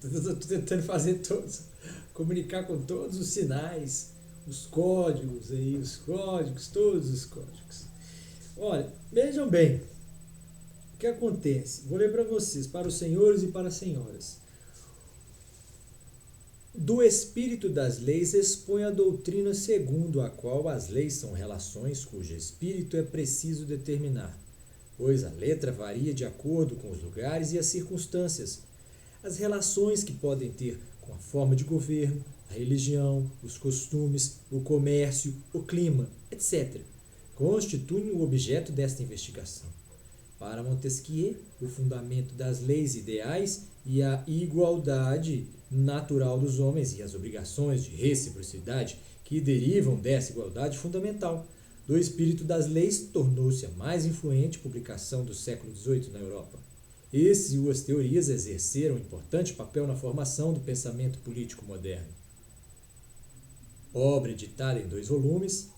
Estou tentando fazer todos, comunicar com todos os sinais, os códigos aí, todos os códigos. Olha, vejam bem, o que acontece? Vou ler para vocês, para os senhores e para as senhoras. Do espírito das leis expõe a doutrina segundo a qual as leis são relações cujo espírito é preciso determinar, pois a letra varia de acordo com os lugares e as circunstâncias. As relações que podem ter com a forma de governo, a religião, os costumes, o comércio, o clima, etc., constituem o objeto desta investigação. Para Montesquieu, o fundamento das leis ideais e a igualdade natural dos homens e as obrigações de reciprocidade que derivam dessa igualdade fundamental. Do espírito das leis tornou-se a mais influente publicação do século XVIII na Europa. Suas teorias exerceram importante papel na formação do pensamento político moderno. Obra editada em 2 volumes.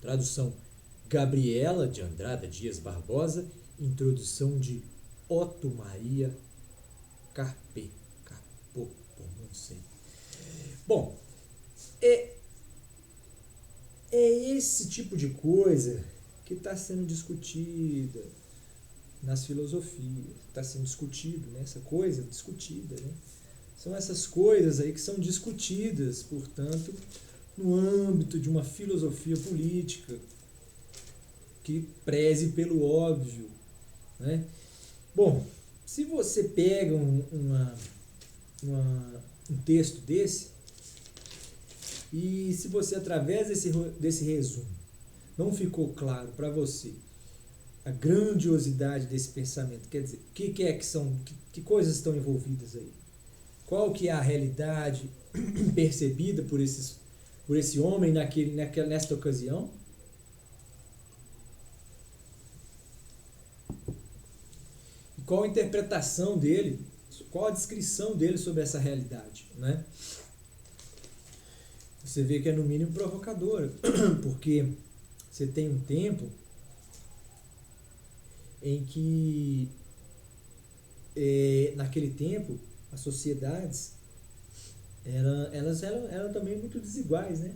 Tradução Gabriela de Andrada Dias Barbosa, introdução de Otto Maria Carpo, não sei. É esse tipo de coisa que está sendo discutida nas filosofias, está sendo discutido, né? Essa coisa discutida, né? São essas coisas aí que são discutidas, portanto, no âmbito de uma filosofia política que preze pelo óbvio, né? Se você pega um texto desse e se você, através desse resumo, não ficou claro para você a grandiosidade desse pensamento, quer dizer, que coisas estão envolvidas aí? Qual que é a realidade percebida por esse homem nesta ocasião? E qual a interpretação dele, qual a descrição dele sobre essa realidade, né? Você vê que é no mínimo provocadora, porque você tem um tempo em que, naquele tempo, as sociedades elas eram também muito desiguais, né?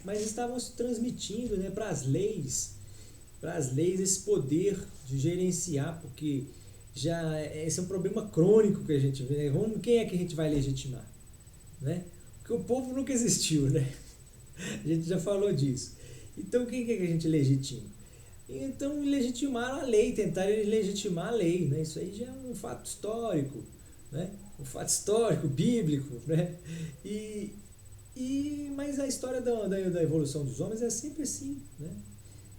Mas estavam se transmitindo, né, para as leis esse poder de gerenciar, porque esse é um problema crônico que a gente vê, né? Quem é que a gente vai legitimar, né? Porque o povo nunca existiu, né? A gente já falou disso. Então quem é que a gente legitima? Então legitimaram a lei, tentaram legitimar a lei, né? Isso aí já é um fato histórico, né? Um fato histórico, bíblico, né? Mas a história da evolução dos homens é sempre assim, né?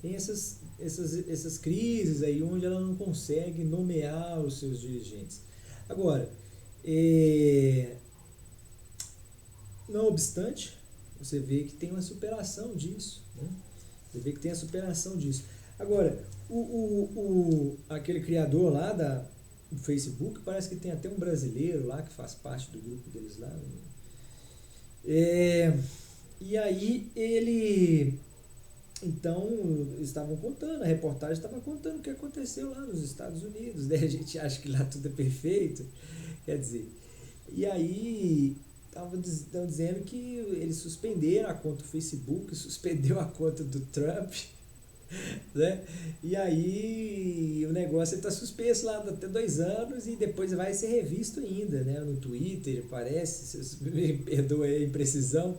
Tem essas crises aí onde ela não consegue nomear os seus dirigentes. Agora, não obstante, você vê que tem uma superação disso, né? Você vê que tem a superação disso. Agora, aquele criador lá do Facebook, parece que tem até um brasileiro lá que faz parte do grupo deles lá. E aí ele... Então, estavam contando, a reportagem estava contando o que aconteceu lá nos Estados Unidos, né? A gente acha que lá tudo é perfeito, quer dizer... E aí... Estão dizendo que eles suspenderam a conta do Facebook, suspendeu a conta do Trump, né? E aí o negócio está suspenso lá até 2 anos e depois vai ser revisto ainda, né? No Twitter, parece, vocês me perdoem a imprecisão,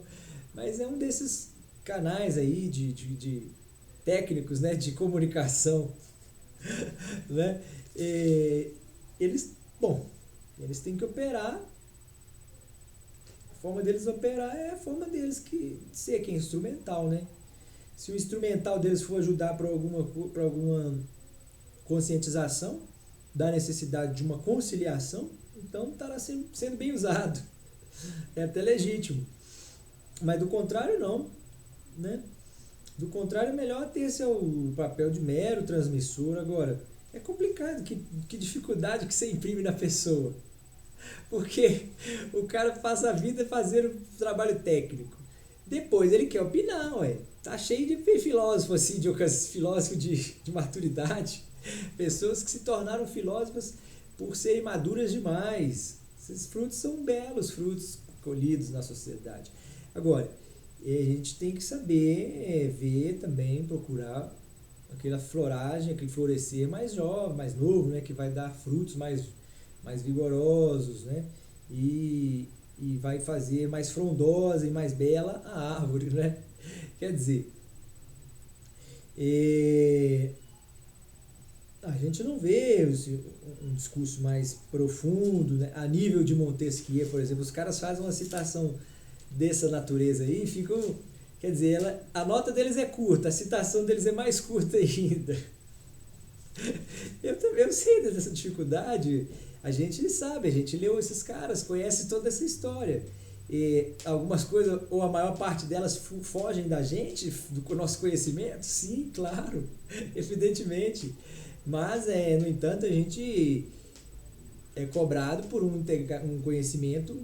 mas é um desses canais aí de técnicos, né? De comunicação, né? Eles têm que operar. A forma deles operar é a forma deles que é instrumental, né? Se o instrumental deles for ajudar para alguma conscientização da necessidade de uma conciliação, então estará sendo bem usado. É até legítimo. Mas do contrário, não, né? Do contrário, é melhor ter seu papel de mero transmissor. Agora, é complicado, que dificuldade que você imprime na pessoa. Porque o cara passa a vida fazendo trabalho técnico. Depois ele quer opinar, ué. Tá cheio de filósofos assim, filósofos de maturidade. Pessoas que se tornaram filósofas por serem maduras demais. Esses frutos são belos frutos colhidos na sociedade. Agora, a gente tem que saber ver também, procurar aquela floragem, aquele florescer mais jovem, mais novo, né, que vai dar frutos mais vigorosos, né, e vai fazer mais frondosa e mais bela a árvore, né? Quer dizer, a gente não vê um discurso mais profundo, né? A nível de Montesquieu, por exemplo, os caras fazem uma citação dessa natureza aí e ficam, quer dizer, a nota deles é curta, a citação deles é mais curta ainda. Eu sei dessa dificuldade, a gente sabe, a gente leu esses caras, conhece toda essa história. E algumas coisas, ou a maior parte delas, fogem da gente, do nosso conhecimento? Sim, claro, evidentemente. Mas, no entanto, a gente é cobrado por um conhecimento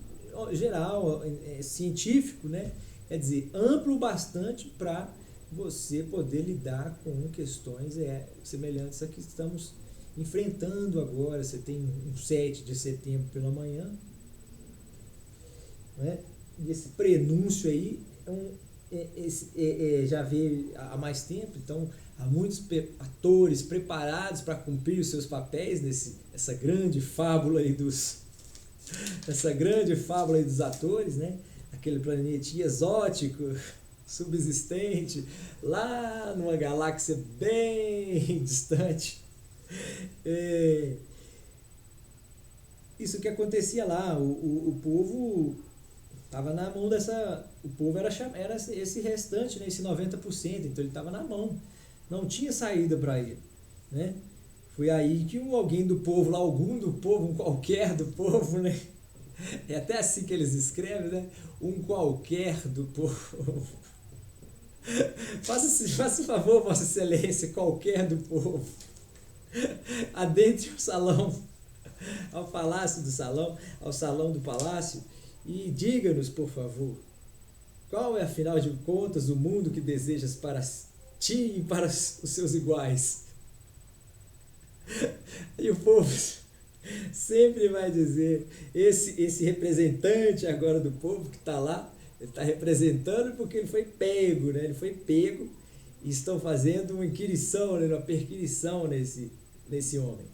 geral, científico, né? Quer dizer, amplo bastante para você poder lidar com questões semelhantes a que estamos enfrentando agora. Você tem um 7 de setembro pela manhã, né? E esse prenúncio aí já veio há mais tempo, então há muitos atores preparados para cumprir os seus papéis essa grande fábula aí dos atores, né? Aquele planetinha exótico, subsistente, lá numa galáxia bem distante. Isso que acontecia lá, o povo estava na mão o povo era esse restante, né, esse 90%, então ele estava na mão, não tinha saída para ele, né? Foi aí que alguém do povo, lá algum do povo, um qualquer do povo, né? É até assim que eles escrevem, né? Um qualquer do povo. Faça favor, Vossa Excelência, qualquer do povo. Adentre o salão, ao palácio do salão, ao salão do palácio, e diga-nos, por favor, qual é, afinal de contas, o mundo que desejas para ti e para os seus iguais? E o povo sempre vai dizer, esse representante agora do povo que está lá, ele está representando porque ele foi pego, né? Ele foi pego e estão fazendo uma inquirição, né? Uma perquisição nesse homem,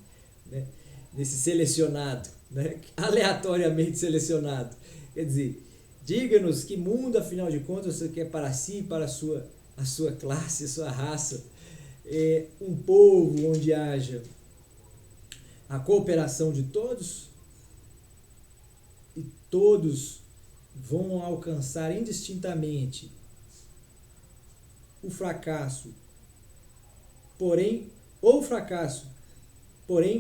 né? Nesse selecionado, né? Aleatoriamente selecionado. Quer dizer, diga-nos que mundo, afinal de contas, você quer para si e para a sua classe, a sua raça. Um povo onde haja a cooperação de todos e todos vão alcançar indistintamente o fracasso, porém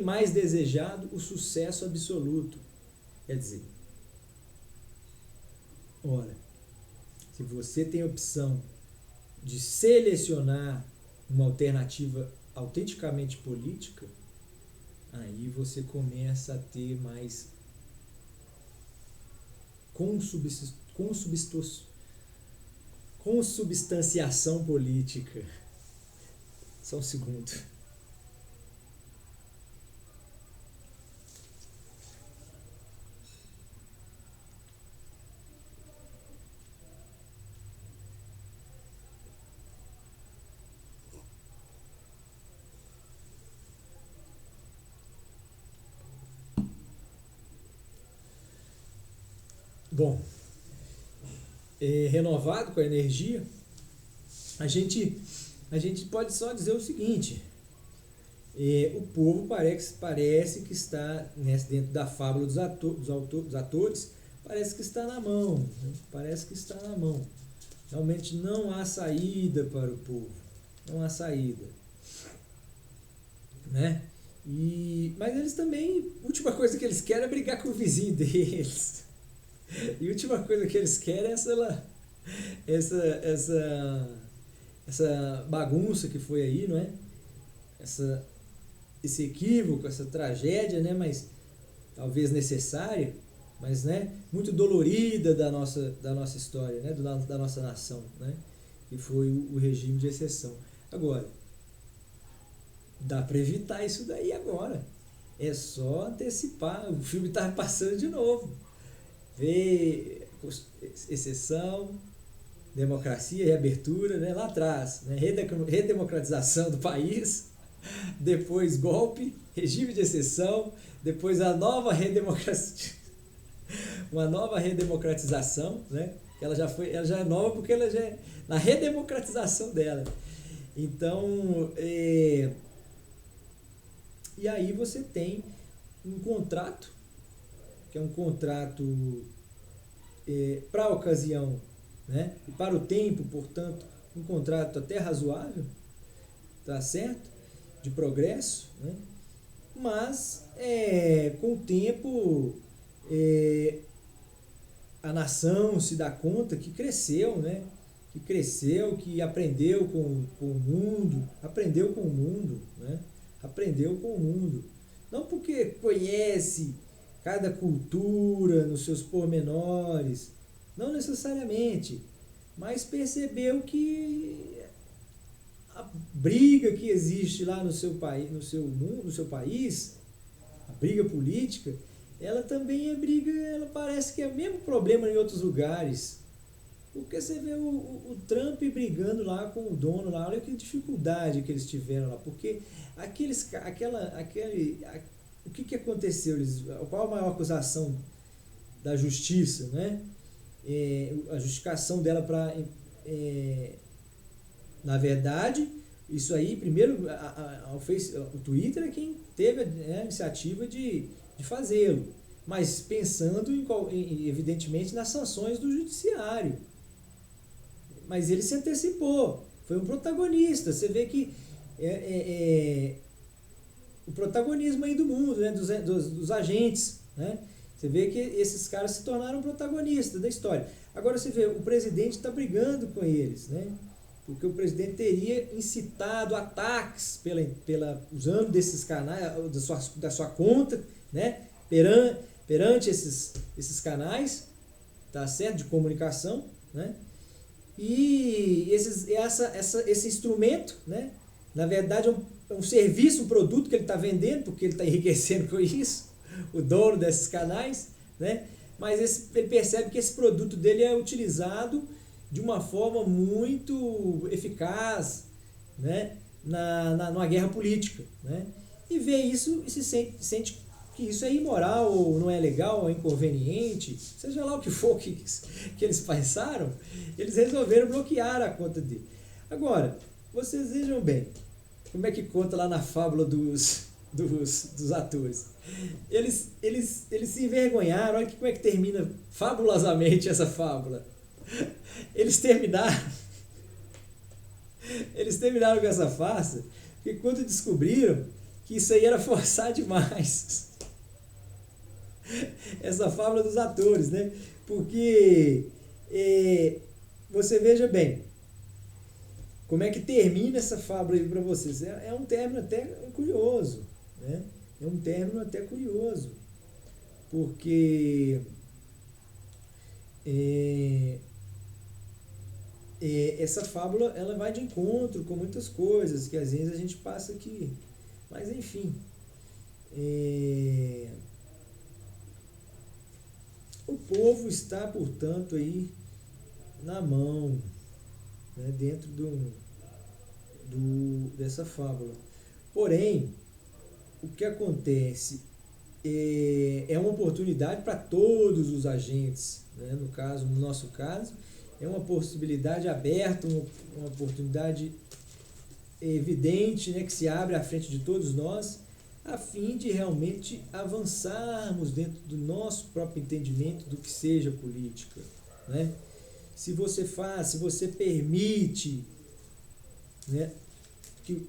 mais desejado, o sucesso absoluto. Quer dizer, ora, se você tem a opção de selecionar uma alternativa autenticamente política, aí você começa a ter mais consubstanciação política. Só um segundo. Bom, renovado com a energia, a gente pode só dizer o seguinte: o povo parece que está, dentro da fábula dos atores, parece que está na mão, né? Parece que está na mão. Realmente não há saída para o povo, não há saída, né? Mas eles também, a última coisa que eles querem é brigar com o vizinho deles. E a última coisa que eles querem é essa bagunça que foi aí, não é? Esse equívoco, essa tragédia, né? Mas talvez necessária, mas, né? Muito dolorida da nossa história, né? Da nossa nação, né? Que foi o regime de exceção. Agora, dá para evitar isso daí agora. É só antecipar, o filme está passando de novo. Vê exceção, democracia, reabertura, né? Lá atrás, né? Redemocratização do país, depois golpe, regime de exceção, depois a nova uma nova redemocratização, né? Ela já é nova porque ela já é na redemocratização dela. Então, e aí você tem um contrato, que é um contrato para a ocasião, né? E para o tempo, portanto, um contrato até razoável, tá certo? De progresso, né? Mas com o tempo a nação se dá conta que cresceu, né? Que cresceu, que aprendeu com o mundo, aprendeu com o mundo, né? Aprendeu com o mundo. Não porque conhece cada cultura nos seus pormenores, não necessariamente, mas percebeu que a briga que existe lá no seu país, no seu país, a briga política, ela também é briga, ela parece que é o mesmo problema em outros lugares. Porque você vê o Trump brigando lá com o dono lá, olha que dificuldade que eles tiveram lá. Porque o que aconteceu? Qual a maior acusação da justiça, né? A justificação dela para... na verdade, isso aí, primeiro, o Twitter é quem teve a iniciativa de fazê-lo. Mas pensando, evidentemente, nas sanções do judiciário. Mas ele se antecipou, foi um protagonista. Você vê que o protagonismo aí do mundo, né, dos agentes, né? Você vê que esses caras se tornaram protagonistas da história. Agora você vê, o presidente está brigando com eles, né? Porque o presidente teria incitado ataques usando desses canais, da sua conta, né? Perante esses canais, tá certo? De comunicação, né? E esse instrumento, né? Na verdade é um serviço, um produto que ele está vendendo, porque ele está enriquecendo com isso, o dono desses canais, né? Mas ele percebe que esse produto dele é utilizado de uma forma muito eficaz, né? Numa guerra política, né? E vê isso e se sente que isso é imoral, ou não é legal, ou é inconveniente, seja lá o que for que eles pensaram, eles resolveram bloquear a conta dele. Agora, vocês vejam bem, como é que conta lá na fábula dos atores. Eles se envergonharam, olha como é que termina fabulosamente essa fábula. Eles terminaram com essa farsa, porque quando descobriram que isso aí era forçar demais. Essa fábula dos atores, né? Porque você veja bem, como é que termina essa fábula aí para vocês? É um término até curioso, né? É um término até curioso, porque essa fábula ela vai de encontro com muitas coisas que às vezes a gente passa aqui, mas enfim, o povo está, portanto, aí na mão, né, dentro dessa fábula. Porém, o que acontece é uma oportunidade para todos os agentes, né? No nosso caso, é uma possibilidade aberta, uma oportunidade evidente, né, que se abre à frente de todos nós, a fim de realmente avançarmos dentro do nosso próprio entendimento do que seja política, né? Se você permite, né, que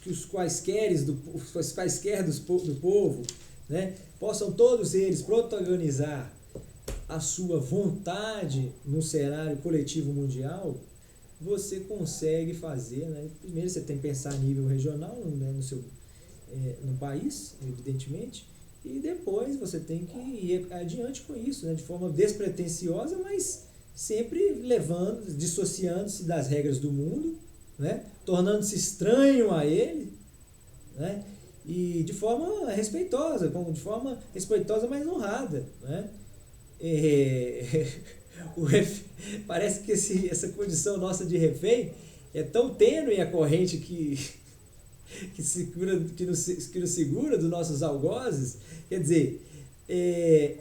os quaisquer do povo, né, possam todos eles protagonizar a sua vontade no cenário coletivo mundial, você consegue fazer, né? Primeiro você tem que pensar a nível regional, né, no país, evidentemente, e depois você tem que ir adiante com isso, né, de forma despretensiosa, mas sempre dissociando-se das regras do mundo, né, tornando-se estranho a ele, né, e de forma respeitosa, mas honrada, né? É, parece que essa condição nossa de refém é tão tênue a corrente que nos segura dos nossos algozes. Quer dizer,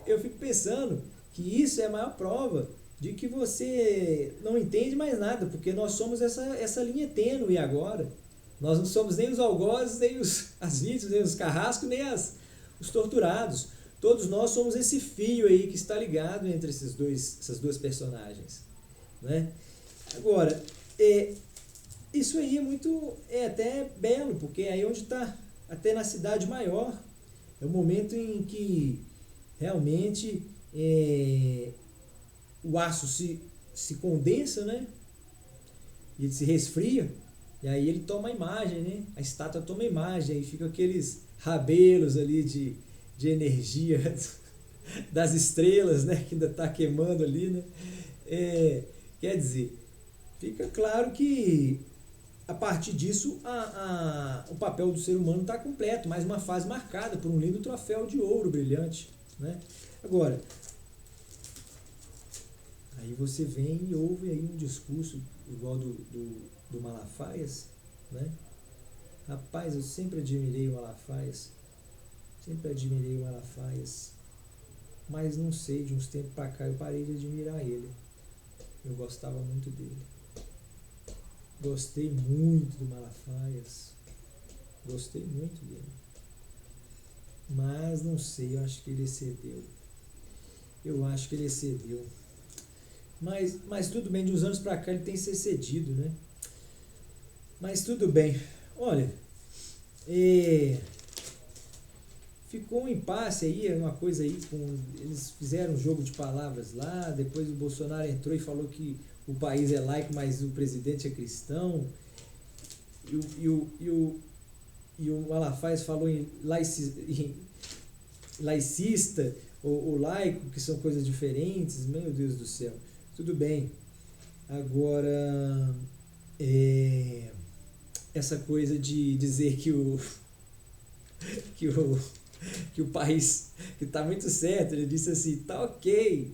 eu fico pensando que isso é a maior prova de que você não entende mais nada, porque nós somos essa linha tênue agora. Nós não somos nem os algozes, nem as vítimas, nem os carrascos, nem os torturados. Todos nós somos esse fio aí que está ligado entre essas duas personagens, né? Agora, isso aí é até belo, porque aí onde está, até na cidade maior, é o momento em que realmente o aço se condensa, né? E ele se resfria, e aí ele toma a imagem, né? A estátua toma a imagem, aí fica aqueles rabelos ali de energia das estrelas, né? Que ainda está queimando ali, né? Quer dizer, fica claro que a partir disso o papel do ser humano está completo, mais uma fase marcada por um lindo troféu de ouro brilhante, né? Agora, aí você vem e ouve aí um discurso igual do Malafaias, né? Rapaz, eu sempre admirei o Malafaias, mas não sei, de uns tempos para cá eu parei de admirar ele. Eu gostava muito dele. Gostei muito do Malafaias. Gostei muito dele. Mas não sei, eu acho que ele excedeu. Mas tudo bem, de uns anos para cá ele tem se excedido, né? Mas tudo bem. Olha, ficou um impasse aí, uma coisa aí, eles fizeram um jogo de palavras lá, depois o Bolsonaro entrou e falou que o país é laico, mas o presidente é cristão, e o Malafaia falou em laicista ou laico, que são coisas diferentes. Meu Deus do céu, tudo bem. Agora, essa coisa de dizer que o país que está muito certo, ele disse assim, tá ok,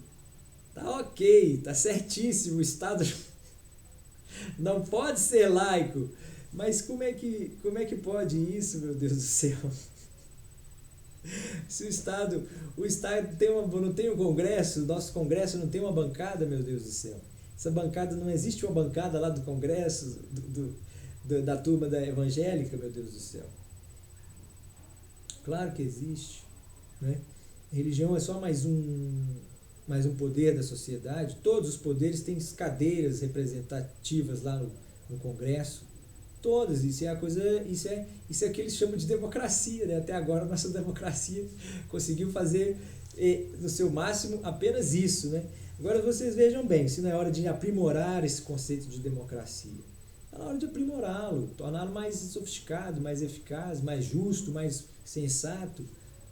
tá certíssimo, o Estado não pode ser laico, mas como é que pode isso, meu Deus do céu? Se o Estado não tem um Congresso, o nosso Congresso não tem uma bancada, meu Deus do céu, essa bancada, não existe uma bancada lá do Congresso, da turma da evangélica, meu Deus do céu. Claro que existe, né? A religião é só mais um poder da sociedade. Todos os poderes têm cadeiras representativas lá no Congresso. Todas. Isso é o que eles chamam de democracia, né? Até agora a nossa democracia conseguiu fazer no seu máximo apenas isso, né? Agora vocês vejam bem, se não é hora de aprimorar esse conceito de democracia. É hora de aprimorá-lo, torná-lo mais sofisticado, mais eficaz, mais justo, mais sensato,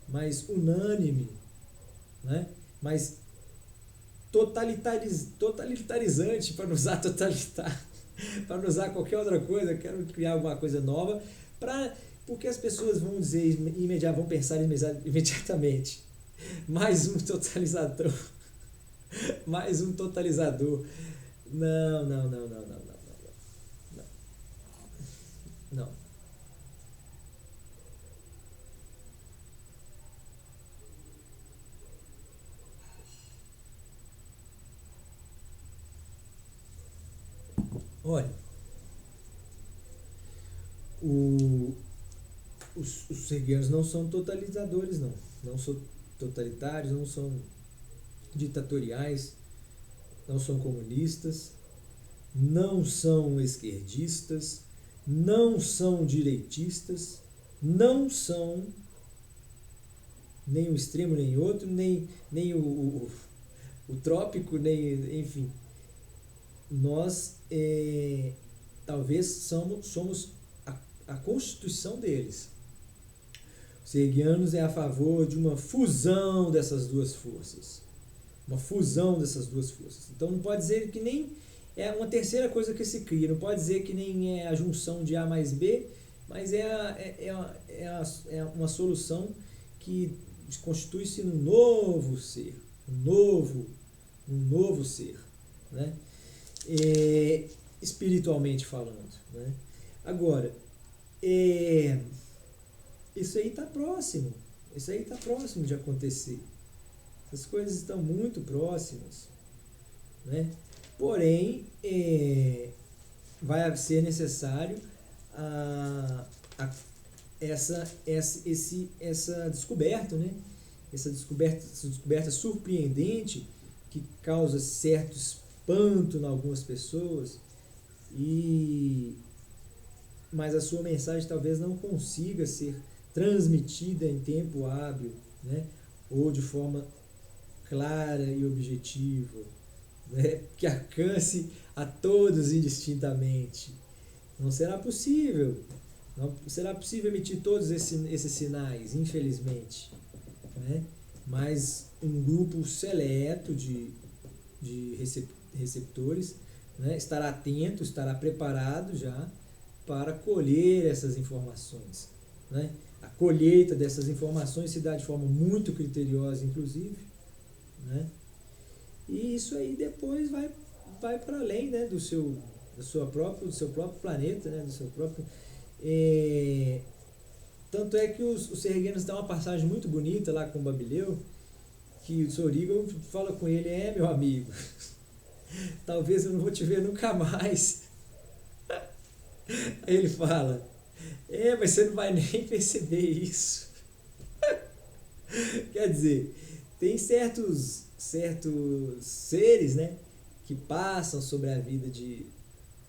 mais unânime, né? Mais totalitarizante, para não usar totalitário, para não usar qualquer outra coisa. Eu quero criar alguma coisa nova, porque as pessoas vão dizer, vão pensar imediatamente. Mais um totalizador. Mais um totalizador. Não. Não. Olha, os hegelianos não são totalizadores, não. Não são totalitários, não são ditatoriais, não são comunistas, não são esquerdistas, não são direitistas, não são nem um extremo nem outro, nem o trópico, nem, enfim. Nós talvez somos a constituição deles. Os hegelianos é a favor de uma fusão dessas duas forças. Então não pode dizer que nem é uma terceira coisa que se cria. Não pode dizer que nem é a junção de A mais B mas é uma solução que constitui-se num novo ser, um novo ser, né? Espiritualmente falando, né? Agora, isso aí está próximo, de acontecer. Essas coisas estão muito próximas, né? Porém, vai ser necessário essa descoberta, né? Essa descoberta surpreendente que causa certo espanto em algumas pessoas, mas a sua mensagem talvez não consiga ser transmitida em tempo hábil, né? Ou de forma clara e objetiva, né? Que alcance a todos indistintamente. Não será possível emitir todos esses sinais, infelizmente, né? Mas um grupo seleto de receptores, né, estará atento, estará preparado já para colher essas informações, né? A colheita dessas informações se dá de forma muito criteriosa, inclusive, né? E isso aí depois vai para além, né, do seu próprio planeta, né, do seu próprio... Tanto é que os serguenos dão uma passagem muito bonita lá com o Babileu, que o Sorigo fala com ele: meu amigo, talvez eu não vou te ver nunca mais. Aí ele fala: mas você não vai nem perceber isso. Quer dizer, tem certos seres, né, que passam sobre a vida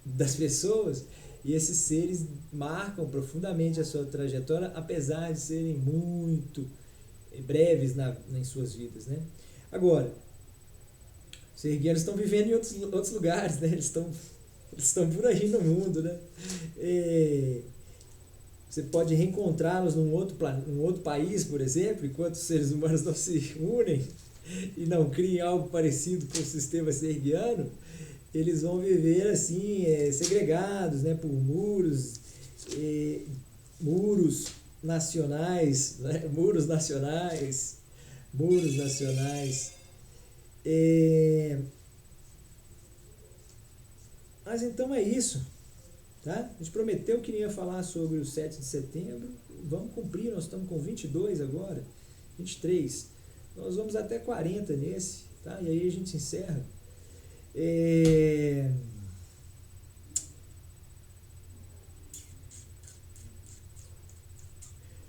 das pessoas, e esses seres marcam profundamente a sua trajetória, apesar de serem muito breves em suas vidas, né? Agora, os serguianos estão vivendo em outros lugares, né? Eles estão por aí no mundo, né? Você pode reencontrá-los num outro país, por exemplo, enquanto os seres humanos não se unem e não criem algo parecido com o sistema serguiano. Eles vão viver assim, segregados, né, por muros nacionais, né, muros nacionais. Mas então é isso, tá? A gente prometeu que ia falar sobre o 7 de setembro, vamos cumprir, nós estamos com 22 agora, 23, nós vamos até 40 nesse, tá? E aí a gente encerra.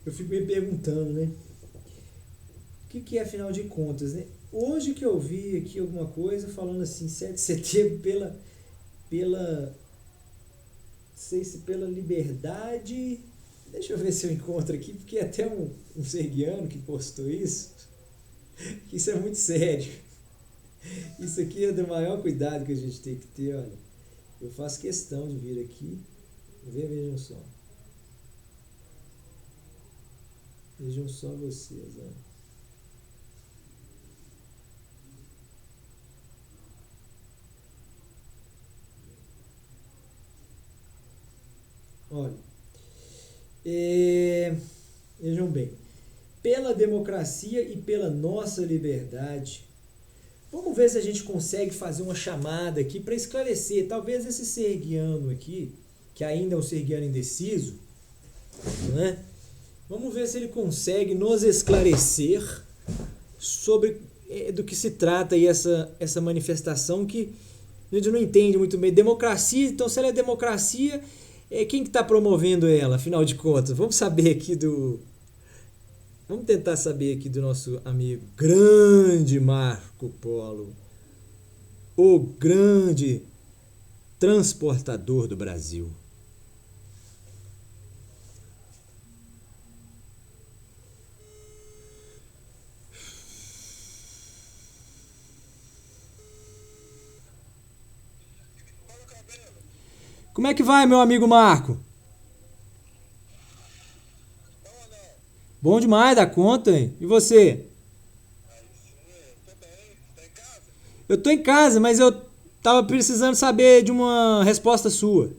Eu fico me perguntando, né? O que é, afinal de contas, né? Hoje que eu vi aqui alguma coisa falando assim, 7 de setembro não sei se pela liberdade. Deixa eu ver se eu encontro aqui, porque é até um serguiano que postou isso. Isso é muito sério. Isso aqui é do maior cuidado que a gente tem que ter, olha. Eu faço questão de vir aqui. Vejam só. Vejam só vocês, olha. Olha. Vejam bem. Pela democracia e pela nossa liberdade. Vamos ver se a gente consegue fazer uma chamada aqui para esclarecer. Talvez esse serguiano aqui, que ainda é um serguiano indeciso, né? Vamos ver se ele consegue nos esclarecer sobre do que se trata aí essa manifestação que a gente não entende muito bem. Democracia, então se ela é democracia, quem que está promovendo ela, afinal de contas? Vamos tentar saber aqui do nosso amigo grande Marco Polo, o grande transportador do Brasil. Como é que vai, meu amigo Marco? Bom demais da conta, hein? E você? Eu tô em casa, mas eu tava precisando saber de uma resposta sua.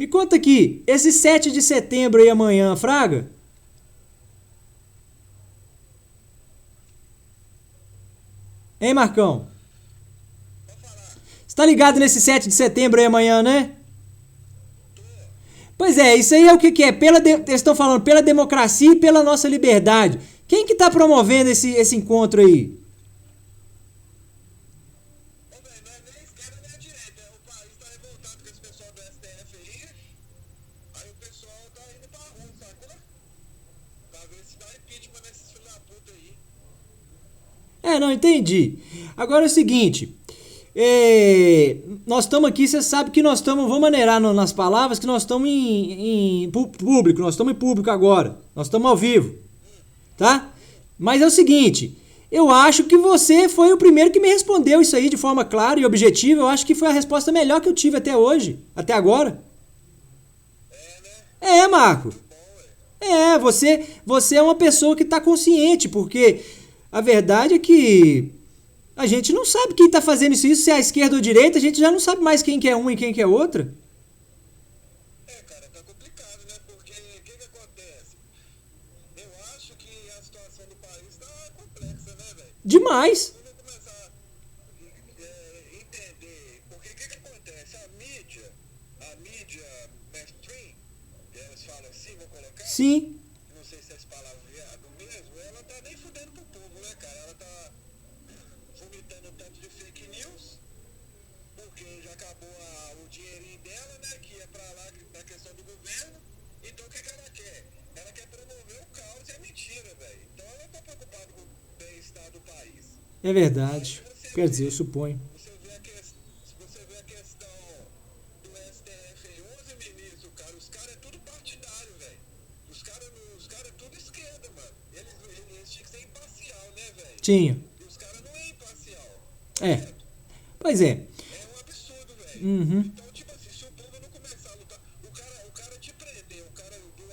Me conta aqui, esse 7 de setembro aí amanhã, Fraga? Hein, Marcão? Você tá ligado nesse 7 de setembro aí amanhã, né? Pois é, isso aí é o que é. Eles estão falando pela democracia e pela nossa liberdade. Quem que tá promovendo esse encontro aí? Não, entendi. Agora é o seguinte. Nós estamos aqui, você sabe que nós estamos, vamos maneirar nas palavras, que nós estamos em público, nós estamos em público agora. Nós estamos ao vivo, tá? Mas é o seguinte, eu acho que você foi o primeiro que me respondeu isso aí de forma clara e objetiva. Eu acho que foi a resposta melhor que eu tive até hoje, até agora. Marco. Você é uma pessoa que está consciente, porque a verdade é que a gente não sabe quem está fazendo isso, se é a esquerda ou a direita, a gente já não sabe mais quem que é um e quem que é outra. Cara, tá complicado, né? Porque o que acontece? Eu acho que a situação do país tá complexa, né, velho? Demais. Vamos começar a entender. Porque o que acontece? A mídia mainstream, eles falam assim, vou colocar? Sim. Não sei se essa palavra é mesmo, ela tá nem fudendo pro povo, né, cara? Ela tá vomitando um tanto de fake news, porque já acabou o dinheirinho dela, né, que é pra lá na questão do governo. Então o que ela quer? Ela quer promover o caos e a mentira, velho. Então ela não tá preocupada com o bem-estar do país. É verdade. Quer dizer, eu suponho. Você vê a questão do STF aí, 11 ministros, cara, os caras é tudo partidário, velho. Os caras é tudo esquerda, mano. Eles tinham que ser imparcial, né, velho? Tinha. E os caras não é imparcial. É. Pois é. É um absurdo, velho. Uhum. Então, tipo assim, se o povo não começar a lutar, o cara te prender, o cara do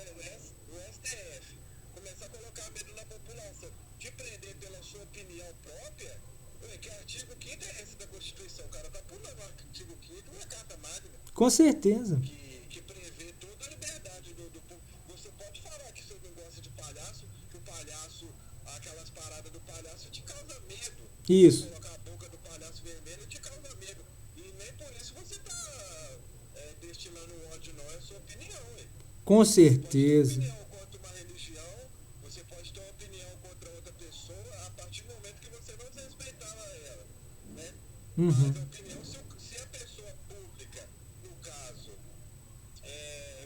STF, começar a colocar medo na população, te prender pela sua opinião própria, que artigo 5º é esse da Constituição? O cara tá pulando o artigo 5º, uma carta magna. Com certeza. Que prevê toda a liberdade do povo. Você pode falar que você não gosta de palhaço, que o palhaço, aquelas paradas do palhaço te causa medo. Isso. Colocar a boca do palhaço vermelho te causa medo. E nem por isso você tá destilando ódio, não. É a sua opinião, ué. Com certeza. Você pode ter uma opinião contra uma religião, você pode ter uma opinião contra outra pessoa a partir do momento que você não desrespeitar ela, né? Mas a opinião, se a pessoa pública, no caso,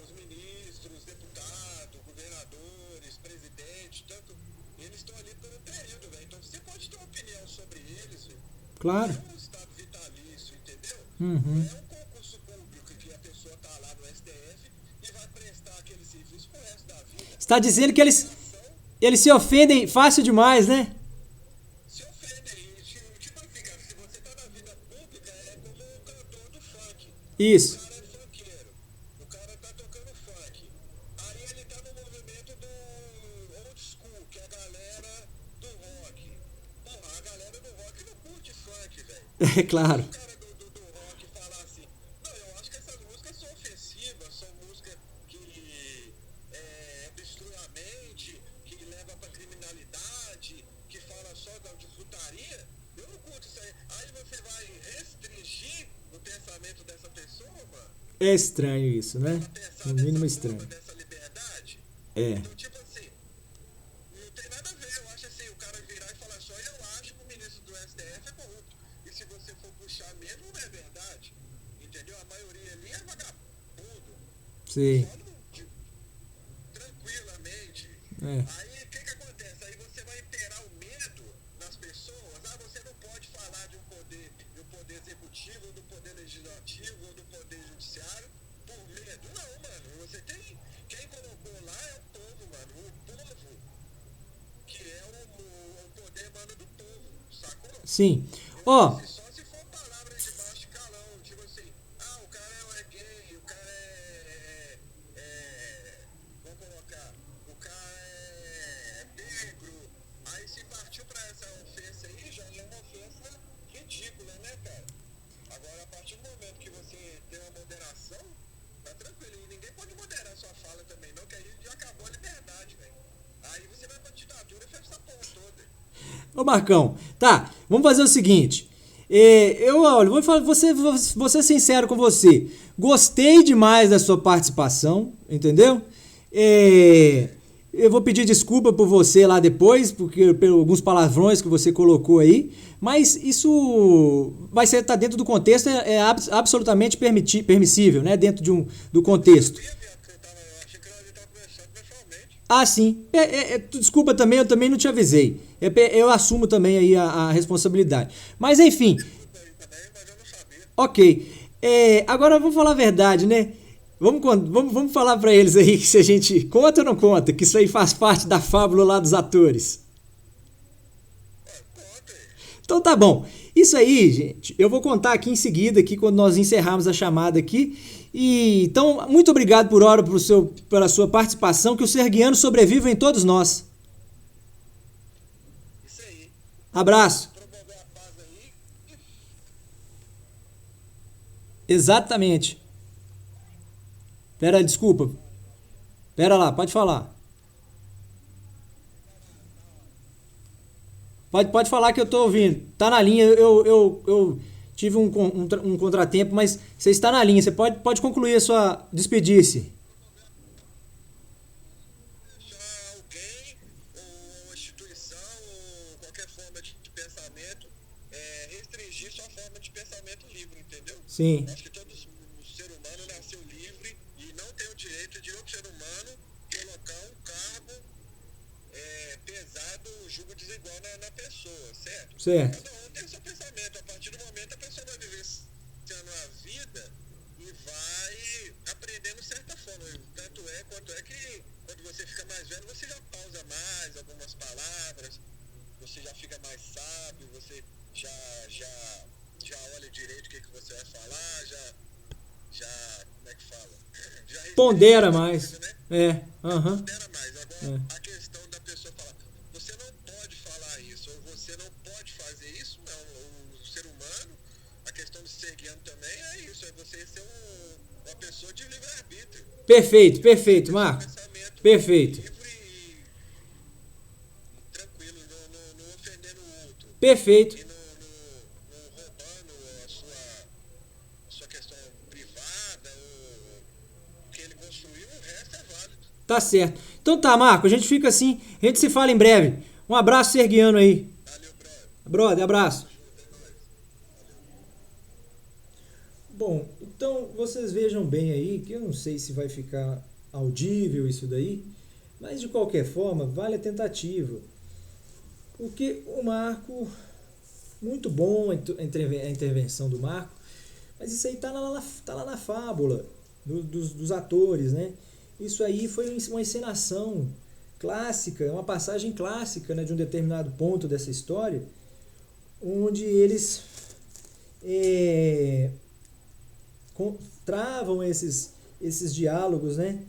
os ministros, deputados, governadores, presidentes, tanto, eles estão ali por um período, velho. Então você pode ter uma opinião sobre eles, velho. Claro. É um estado vitalício, entendeu? Uhum. É um concurso público que a pessoa tá lá no STF e vai prestar aquele serviço pro resto da vida. Você está dizendo que eles se ofendem fácil demais, né? Se ofendem. Tipo assim, cara, se você tá na vida pública, é como o cantor do funk. Isso. O cara é funkeiro. O cara tá tocando funk. Aí ele tá no movimento do old school, que é a galera do rock. Porra, a galera do rock não curte funk, velho. É claro. O cara do rock falar assim, não, eu acho que essas músicas são ofensivas, são músicas que obstruem a mente, que levam pra criminalidade, que fala só de putaria. Eu não curto isso aí. Aí você vai restringir o pensamento dessa pessoa, mano? É estranho isso, né? Pra pensar No mínimo estranho. dessa liberdade. É. Então, tipo assim, não tem nada a ver. Eu acho assim, o cara virar e falar só, eu acho que o ministro do STF é corrupto. E se você for puxar mesmo, não é verdade. Entendeu? A maioria ali é vagabundo. Sim. Tranquilamente. É. Aí o que acontece? Aí você vai imperar o medo nas pessoas. Você não pode falar de um poder executivo, ou do poder legislativo, ou do poder judiciário por medo. Não, mano. Você tem. Quem colocou lá é o povo, mano. O povo, que é o poder mano do povo, sacou? Sim. Ó. Só se for palavras de baixo calão, tipo assim, o cara é gay, o cara vamos colocar, o cara é negro, aí se partiu pra essa ofensa aí, já é uma ofensa ridícula, né, cara? Agora, a partir do momento que você tem uma moderação, Tá tranquilo. E ninguém pode moderar sua fala também, não, que aí já acabou a liberdade, velho. Aí você vai pra ditadura e faz essa porra toda. Ô Marcão, tá, vamos fazer o seguinte. Olha, vou ser sincero com você. Gostei demais da sua participação, entendeu? Eu vou pedir desculpa por você lá depois, porque por alguns palavrões que você colocou aí, mas isso vai ser tá dentro do contexto, absolutamente permissível, né? Dentro do contexto. Eu achei que nós tava conversando pessoalmente. Ah, sim. Desculpa também, eu também não te avisei. Eu assumo também aí a responsabilidade. Mas enfim, Desculpa aí também, mas eu não sabia. ok. Agora vamos falar a verdade, né? Vamos falar pra eles aí que se a gente conta ou não conta, que isso aí faz parte da fábula lá dos atores. Conta aí. Então tá bom. Isso aí, gente, eu vou contar aqui em seguida, aqui quando nós encerrarmos a chamada aqui. E então, muito obrigado por hora pela sua participação, que o Serguiano sobreviva em todos nós. Isso aí. Abraço. Promover a paz aí. Exatamente. Desculpa. Pera lá, pode falar. Pode falar que eu tô ouvindo. Tá na linha, eu tive um contratempo, mas você está na linha. Você pode concluir a sua. Despedir-se. Deixar alguém, ou uma instituição, ou qualquer forma de pensamento, restringir sua forma de pensamento livre, entendeu? Sim, Acho que todo ser humano nasceu livre e não tem o direito de outro ser humano colocar um cargo pesado, julgo desigual na pessoa, certo? certo. Cada um tem o seu pensamento. A partir do momento a pessoa vai vivenciando a vida e vai aprendendo de certa forma. Quanto é que quando você fica mais velho, você já pausa mais algumas palavras, você já fica mais sábio, você já olha direito o que você vai falar, como é que fala? Já Pondera restringe mais. muita coisa, né? Aham. Pondera mais. Agora, a questão da pessoa falar, você não pode falar isso, ou você não pode fazer isso, não. O ser humano, a questão de ser guiando também é isso, é você ser uma pessoa de livre-arbítrio. Perfeito, Marco. Pensamento Perfeito. livre e tranquilo, não ofendendo o outro. Perfeito. E não roubando a sua questão privada, ou o que ele construiu, o resto é válido. Tá certo. Então tá, Marco, a gente fica assim. A gente se fala em breve. Um abraço, Serguiano aí. Valeu, brother. Brother, abraço. Até mais. Bom, então vocês vejam bem aí, que eu não sei se vai ficar audível isso daí, mas de qualquer forma, vale a tentativa. Porque o Marco, muito bom a intervenção do Marco, mas isso aí tá lá na fábula dos atores, né? Isso aí foi uma encenação clássica, uma passagem clássica, né, de um determinado ponto dessa história, onde eles travam esses diálogos, né?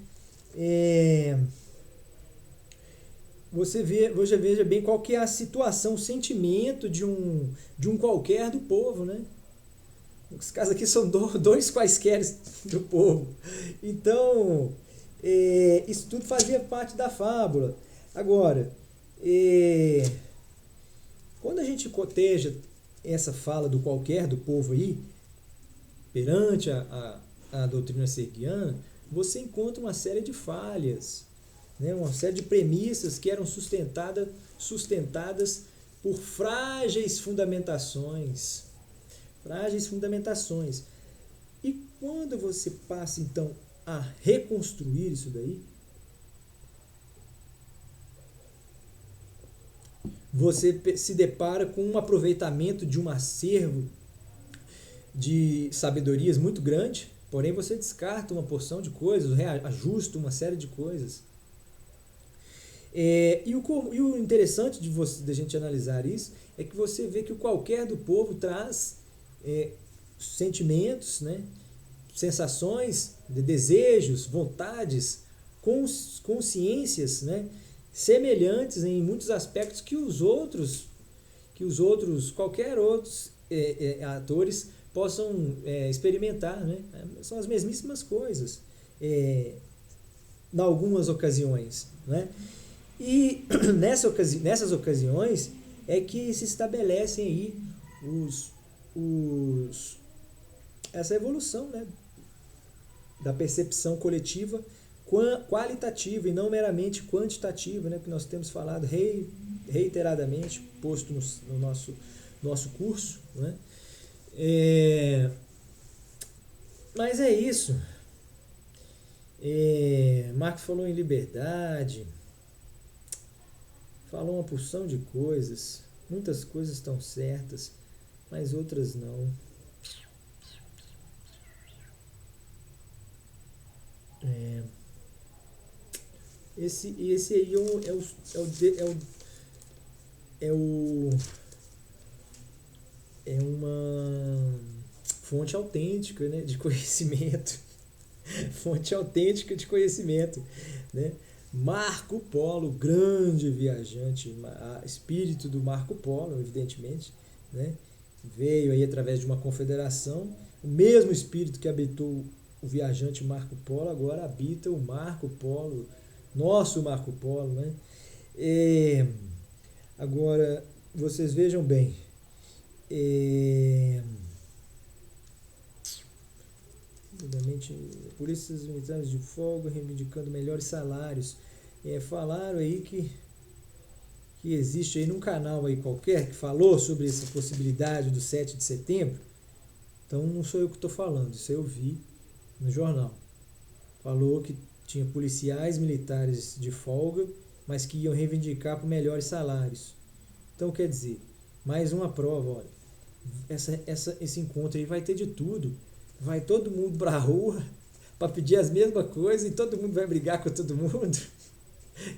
Você veja bem qual que é a situação, o sentimento de um qualquer do povo, né? Os casos aqui são dois quaisquer do povo. Então, isso tudo fazia parte da fábula. Agora, quando a gente coteja essa fala do qualquer do povo aí, perante a doutrina serguiana, você encontra uma série de falhas, né? Uma série de premissas que eram sustentadas por frágeis fundamentações. E quando você passa, então, a reconstruir isso daí, você se depara com um aproveitamento de um acervo de sabedorias muito grande, porém você descarta uma porção de coisas, ajusta uma série de coisas. E o interessante da gente analisar isso é que você vê que o qualquer do povo traz sentimentos, né, sensações, desejos, vontades, consciências, né, semelhantes em muitos aspectos que qualquer outros atores possam experimentar, né? São as mesmíssimas coisas, em algumas ocasiões, né? E nessas ocasiões é que se estabelecem aí essa evolução, né, da percepção coletiva qualitativa e não meramente quantitativa, né, que nós temos falado reiteradamente, posto no nosso curso, né? Mas é isso. Marx falou em liberdade, falou uma porção de coisas, muitas coisas estão certas, mas outras não. Esse aí é uma fonte autêntica, né, de conhecimento. Fonte autêntica de conhecimento, né? Marco Polo, grande viajante, espírito do Marco Polo, evidentemente, né? Veio aí através de uma confederação, o mesmo espírito que habitou o viajante Marco Polo agora habita o Marco Polo, nosso Marco Polo, né? Agora, vocês vejam bem, polícias militares de folga reivindicando melhores salários. Falaram aí que existe aí num canal aí qualquer que falou sobre essa possibilidade do 7 de setembro. Então não sou eu que estou falando, isso eu vi no jornal. Falou que tinha policiais militares de folga, mas que iam reivindicar por melhores salários. Então quer dizer, mais uma prova, olha, esse encontro aí vai ter de tudo. Vai todo mundo para a rua para pedir as mesmas coisas e todo mundo vai brigar com todo mundo.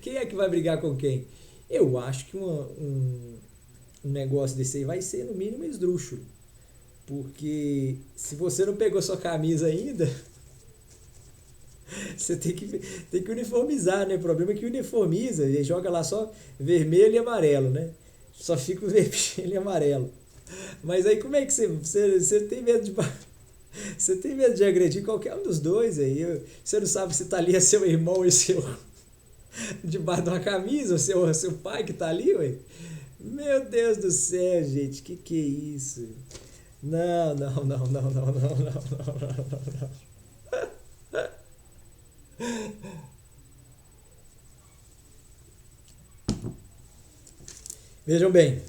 Quem é que vai brigar com quem? Eu acho que um negócio desse aí vai ser no mínimo esdrúxulo. Porque se você não pegou sua camisa ainda, você tem que uniformizar, né? O problema é que uniformiza e joga lá só vermelho e amarelo, né? Só fica o vermelho e amarelo. Mas aí como é que você tem medo de... Você tem medo de agredir qualquer um dos dois aí? Você não sabe se tá ali seu irmão e seu... debaixo de uma camisa, ou seu pai que tá ali, ué? Meu Deus do céu, gente, que é isso? Não. Vejam bem.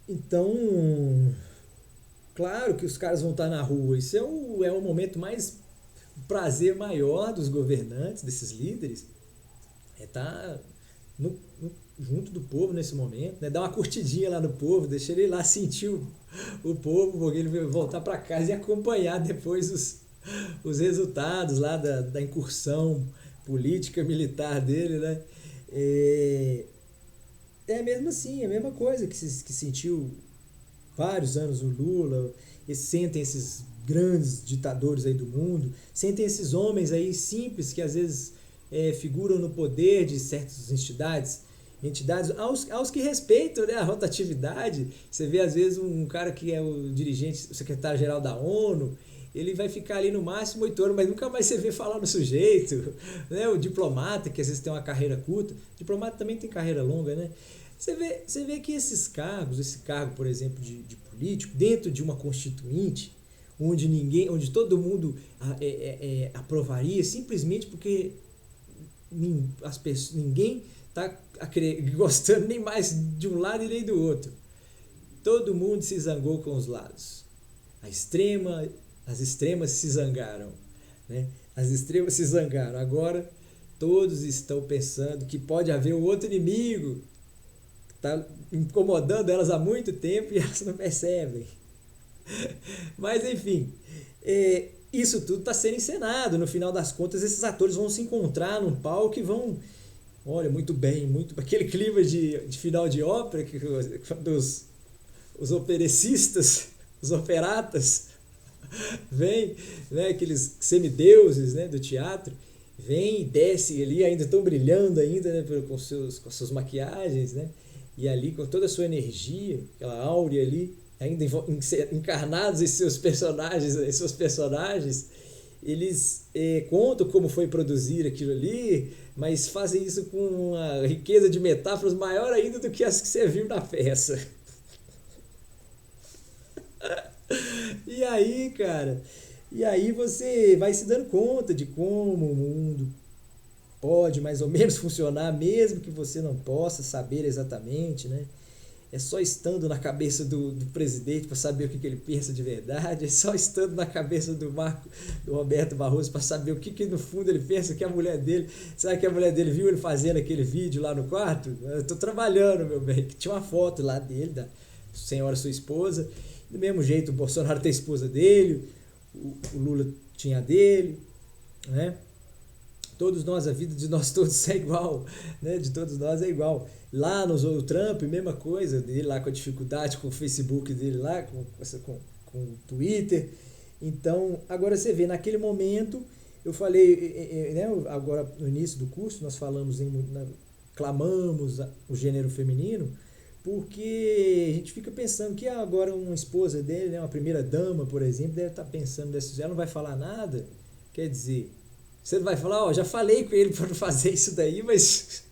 Então, claro que os caras vão estar na rua. Isso é o momento mais, o prazer maior dos governantes, desses líderes, é estar junto do povo nesse momento, né? Dar uma curtidinha lá no povo, deixar ele lá sentir o povo, porque ele vai voltar para casa e acompanhar depois os resultados lá da incursão política militar dele, né? Mesmo assim, é a mesma coisa que sentiu vários anos o Lula, sentem esses grandes ditadores aí do mundo, sentem esses homens aí simples que às vezes figuram no poder de certas entidades aos que respeitam, né, a rotatividade. Você vê às vezes um cara que é o dirigente, o secretário-geral da ONU, ele vai ficar ali no máximo 8 anos, mas nunca mais você vê falar no sujeito, né? O diplomata, que às vezes tem uma carreira curta, o diplomata também tem carreira longa, né? Você vê que esses cargos, esse cargo, por exemplo, de político, dentro de uma constituinte, onde todo mundo aprovaria, simplesmente porque ninguém está gostando nem mais de um lado e nem do outro. Todo mundo se zangou com os lados. As extremas se zangaram, né? As extremas se zangaram. Agora todos estão pensando que pode haver um outro inimigo que está incomodando elas há muito tempo e elas não percebem. Mas enfim, isso tudo está sendo encenado. No final das contas, esses atores vão se encontrar num palco e vão... Olha, muito bem, aquele clima de final de ópera, que os operacistas, os operatas, vêm, né, aqueles semideuses, né, do teatro, vêm e descem ali, ainda estão brilhando ainda, né, com suas maquiagens, né, e ali com toda a sua energia, aquela áurea ali, ainda encarnados em seus personagens, eles contam como foi produzir aquilo ali, mas fazem isso com uma riqueza de metáforas maior ainda do que as que você viu na peça. E aí, cara, você vai se dando conta de como o mundo pode mais ou menos funcionar, mesmo que você não possa saber exatamente, né? É só estando na cabeça do presidente para saber o que ele pensa de verdade, é só estando na cabeça do Roberto Barroso para saber o que no fundo ele pensa, que a mulher dele, sabe que a mulher dele viu ele fazendo aquele vídeo lá no quarto? Eu tô trabalhando, meu bem, que tinha uma foto lá dele, da senhora sua esposa, do mesmo jeito o Bolsonaro tem a esposa dele, o Lula tinha a dele, né? Todos nós, a vida de nós todos é igual, né? De todos nós é igual. Lá o Trump, mesma coisa, dele lá com a dificuldade, com o Facebook dele lá, com o Twitter. Então, agora você vê, naquele momento, eu falei, né? Agora no início do curso, nós falamos, clamamos o gênero feminino, porque a gente fica pensando que agora uma esposa dele, né? Uma primeira dama, por exemplo, deve estar pensando desse, ela não vai falar nada, quer dizer... Você não vai falar, já falei com ele para não fazer isso daí, mas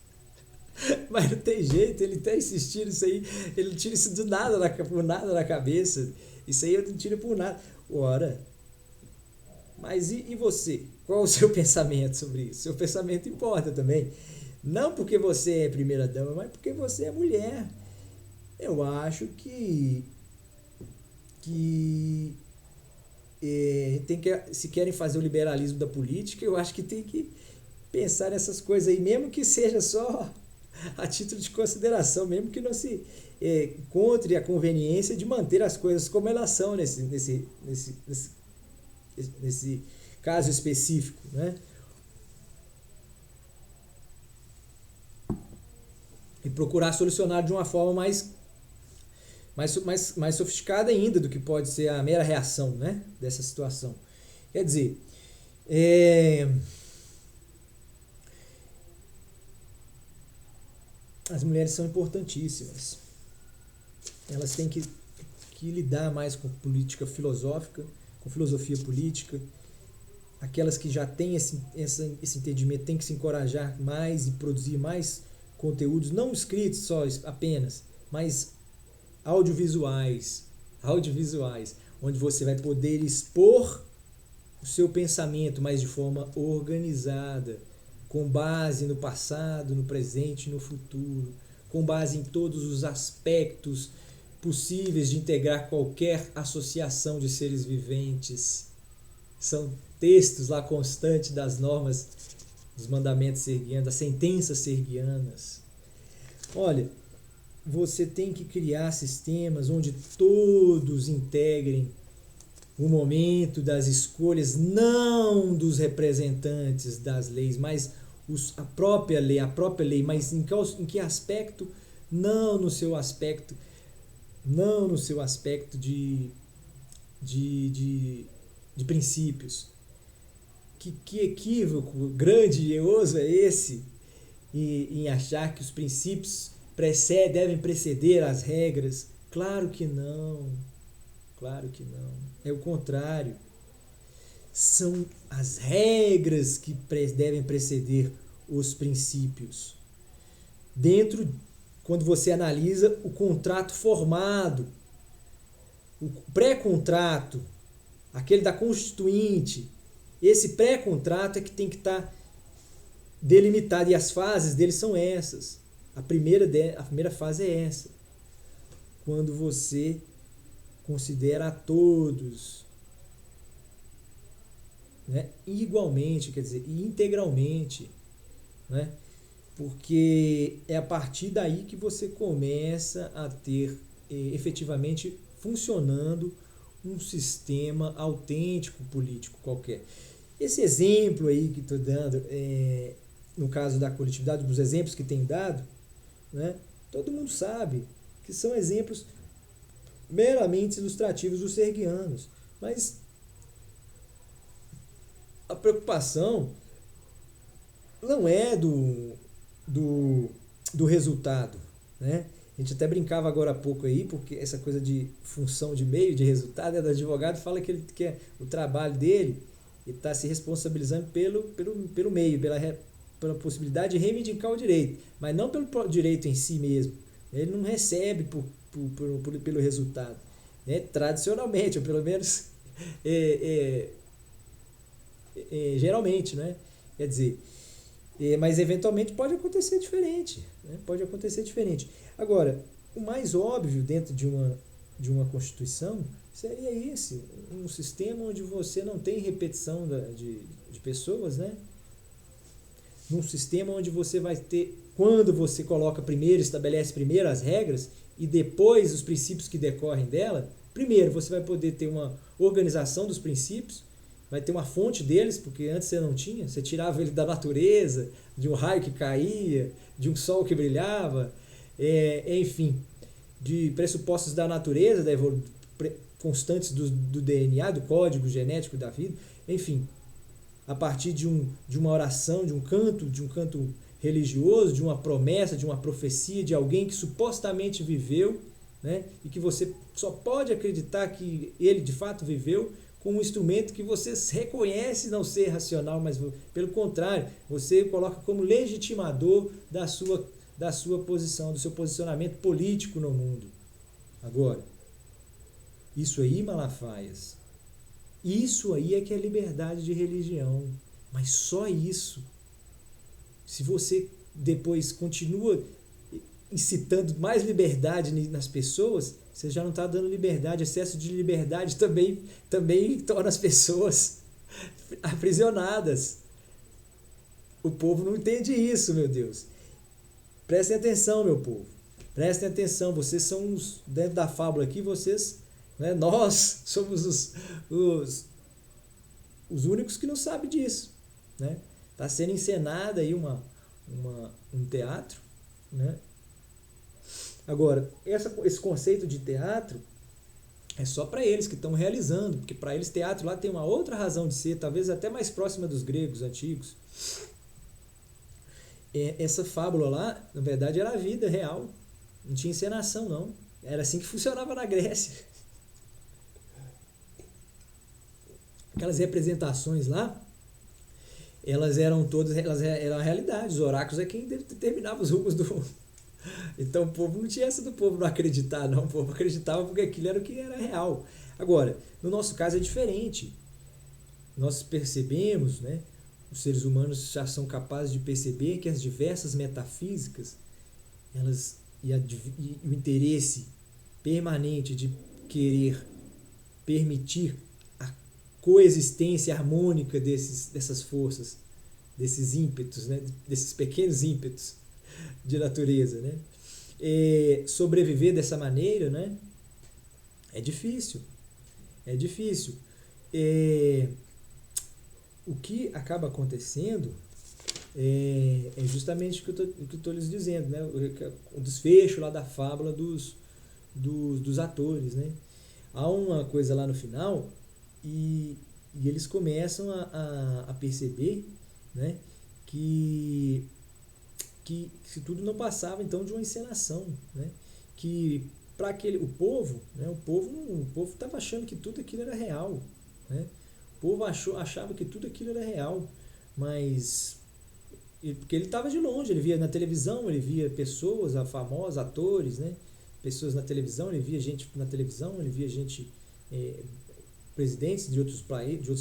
não tem jeito, ele está insistindo isso aí, ele não tira isso por nada na cabeça, isso aí eu não tiro por nada. Ora, mas e você? Qual o seu pensamento sobre isso? Seu pensamento importa também. Não porque você é primeira dama, mas porque você é mulher. Eu acho que se querem fazer o liberalismo da política, eu acho que tem que pensar nessas coisas aí, mesmo que seja só a título de consideração, mesmo que não se encontre a conveniência de manter as coisas como elas são nesse caso específico, né? E procurar solucionar de uma forma mais sofisticada ainda do que pode ser a mera reação, né, dessa situação. Quer dizer, as mulheres são importantíssimas. Elas têm que lidar mais com política filosófica, com filosofia política. Aquelas que já têm esse entendimento têm que se encorajar mais e produzir mais conteúdos, não escritos só apenas, mas audiovisuais, onde você vai poder expor o seu pensamento, mas de forma organizada, com base no passado, no presente e no futuro, com base em todos os aspectos possíveis de integrar qualquer associação de seres viventes. São textos lá constantes das normas, dos mandamentos serguianos, das sentenças serguianas. Olha, você tem que criar sistemas onde todos integrem o momento das escolhas, não dos representantes das leis, mas a própria lei, mas em que aspecto? Não no seu aspecto de princípios. Que equívoco grandioso é esse em achar que os princípios devem preceder as regras? Claro que não. É o contrário. São as regras que devem preceder os princípios. Quando você analisa o contrato formado, o pré-contrato, aquele da Constituinte, esse pré-contrato é que tem que estar delimitado, e as fases dele são essas. A primeira fase é essa. Quando você considera a todos, né, igualmente, quer dizer, integralmente, né? Porque é a partir daí que você começa a ter efetivamente funcionando um sistema autêntico político qualquer. Esse exemplo aí que estou dando, no caso da coletividade, dos exemplos que tem dado, né, todo mundo sabe que são exemplos meramente ilustrativos dos serguianos, mas a preocupação não é do resultado, né? A gente até brincava agora há pouco aí, porque essa coisa de função de meio, de resultado, do advogado fala que ele quer o trabalho dele e está se responsabilizando pelo meio, pela possibilidade de reivindicar o direito, mas não pelo direito em si mesmo. Ele não recebe pelo resultado, né? Tradicionalmente, ou pelo menos geralmente, né? Quer dizer, mas eventualmente pode acontecer diferente, né? Pode acontecer diferente. Agora, o mais óbvio dentro de uma Constituição seria esse, um sistema onde você não tem repetição de pessoas, né? Num sistema onde você vai ter, quando você coloca primeiro, estabelece primeiro as regras e depois os princípios que decorrem dela, primeiro você vai poder ter uma organização dos princípios, vai ter uma fonte deles, porque antes você não tinha, você tirava ele da natureza, de um raio que caía, de um sol que brilhava, enfim, de pressupostos da natureza, constantes do DNA, do código genético da vida, enfim, a partir de uma oração, de um canto religioso, de uma promessa, de uma profecia, de alguém que supostamente viveu, né, e que você só pode acreditar que ele de fato viveu, com um instrumento que você reconhece não ser racional, mas pelo contrário, você coloca como legitimador da sua posição, do seu posicionamento político no mundo. Agora, isso aí, Malafaias, isso aí é que é liberdade de religião, mas só isso. Se você depois continua incitando mais liberdade nas pessoas, você já não está dando liberdade. Excesso de liberdade também torna as pessoas aprisionadas. O povo não entende isso, meu Deus. Prestem atenção, meu povo. Prestem atenção. Vocês são dentro da fábula aqui, vocês, né, nós somos os únicos que não sabem disso, né? Está sendo encenada aí um teatro, né? Agora, esse conceito de teatro é só para eles que estão realizando, porque para eles teatro lá tem uma outra razão de ser, talvez até mais próxima dos gregos antigos. Essa fábula lá, na verdade, era a vida real, não tinha encenação não, era assim que funcionava na Grécia. Aquelas representações lá, elas eram a realidade, os oráculos é quem determinava os rumos do... Então o povo não tinha essa do povo não acreditar, não. O povo acreditava porque aquilo era o que era real. Agora, no nosso caso é diferente. Nós percebemos, né? Os seres humanos já são capazes de perceber que as diversas metafísicas, e o interesse permanente de querer permitir a coexistência harmônica dessas forças, desses ímpetos, né? Desses pequenos ímpetos de natureza, né? Sobreviver dessa maneira, né? É difícil. O que acaba acontecendo é justamente o que eu estou lhes dizendo, né? O desfecho lá da fábula dos atores, né? Há uma coisa lá no final e eles começam a perceber, né? Que tudo não passava então de uma encenação, né? Que para o povo, né? O povo estava achando que tudo aquilo era real, né? O povo achava que tudo aquilo era real, mas porque ele estava de longe, ele via na televisão, ele via pessoas, famosos, atores, né? Pessoas na televisão, ele via gente na televisão, ele via gente presidentes de outros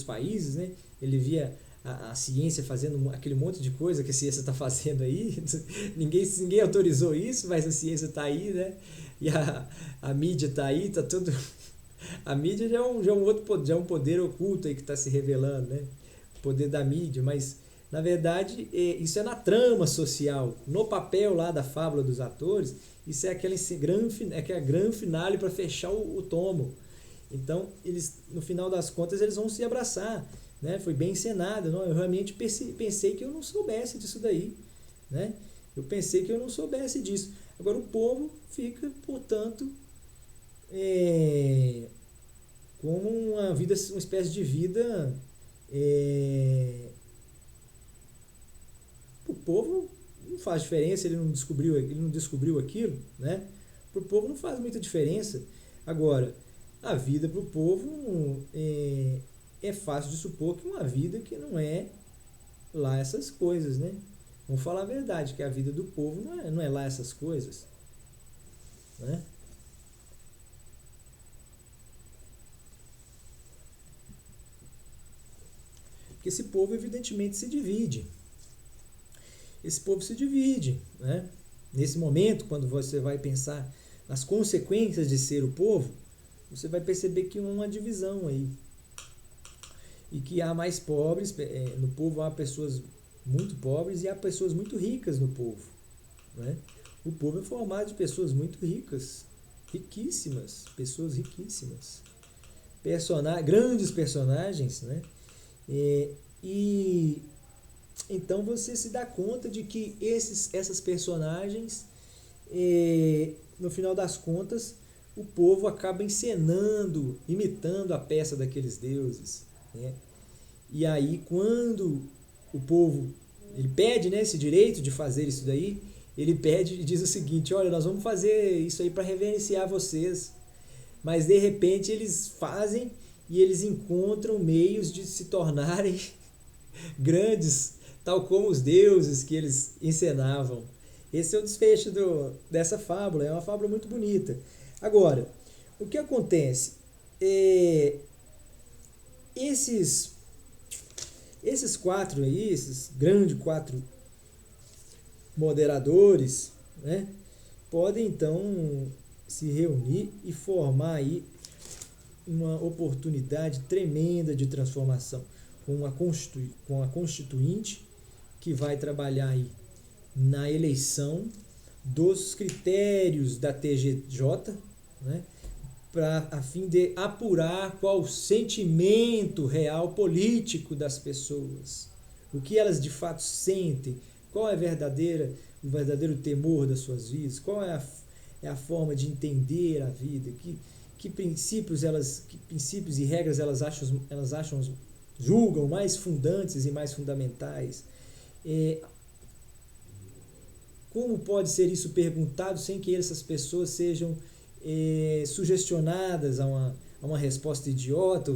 países, né? Ele via a ciência fazendo aquele monte de coisa que a ciência está fazendo aí. Ninguém autorizou isso, mas a ciência está aí, né? E a mídia está aí, está tudo... A mídia já é um poder oculto aí que está se revelando, né? O poder da mídia, mas na verdade isso é na trama social, no papel lá da fábula dos atores, isso é aquela grande finale para fechar o tomo. Então, eles, no final das contas, eles vão se abraçar, né? Foi bem encenado, não? Eu realmente pensei que eu não soubesse disso daí, né? Eu pensei que eu não soubesse disso. Agora o povo fica, portanto, como uma espécie de vida... O povo não faz diferença, ele não descobriu aquilo, né? Para o povo não faz muita diferença. Agora, a vida para o povo é fácil de supor que uma vida que não é lá essas coisas, né? Vamos falar a verdade, que a vida do povo não é lá essas coisas, né? Porque esse povo evidentemente se divide. Esse povo se divide, né? Nesse momento, quando você vai pensar nas consequências de ser o povo, você vai perceber que há uma divisão aí. E que há mais pobres, no povo há pessoas muito pobres e há pessoas muito ricas no povo, né? O povo é formado de pessoas muito ricas, riquíssimas, pessoas riquíssimas. Grandes personagens, né? E então você se dá conta de que essas personagens, no final das contas, o povo acaba encenando, imitando a peça daqueles deuses, né? E aí quando o povo ele pede, né, esse direito de fazer isso daí, ele pede e diz o seguinte: olha, nós vamos fazer isso aí para reverenciar vocês. Mas de repente eles fazem e eles encontram meios de se tornarem grandes, tal como os deuses que eles encenavam. Esse é o desfecho dessa fábula, é uma fábula muito bonita. Agora, o que acontece? Esses quatro aí, esses grandes quatro moderadores, né, podem então se reunir e formar aí uma oportunidade tremenda de transformação com a constituinte que vai trabalhar aí na eleição dos critérios da TGJ, né, a fim de apurar qual o sentimento real político das pessoas, o que elas de fato sentem, qual é o verdadeiro temor das suas vidas, qual é a forma de entender a vida, que princípios e regras elas julgam mais fundantes e mais fundamentais. Como pode ser isso perguntado sem que essas pessoas sejam sugestionadas a uma resposta idiota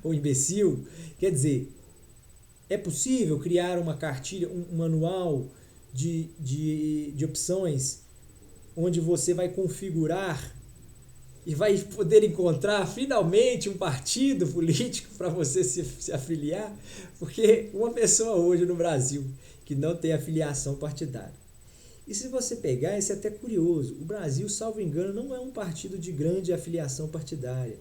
ou imbecil? Quer dizer, é possível criar uma cartilha, um manual de opções onde você vai configurar e vai poder encontrar finalmente um partido político para você se afiliar? Porque uma pessoa hoje no Brasil que não tem afiliação partidária. E se você pegar, isso é até curioso, o Brasil, salvo engano, não é um partido de grande afiliação partidária.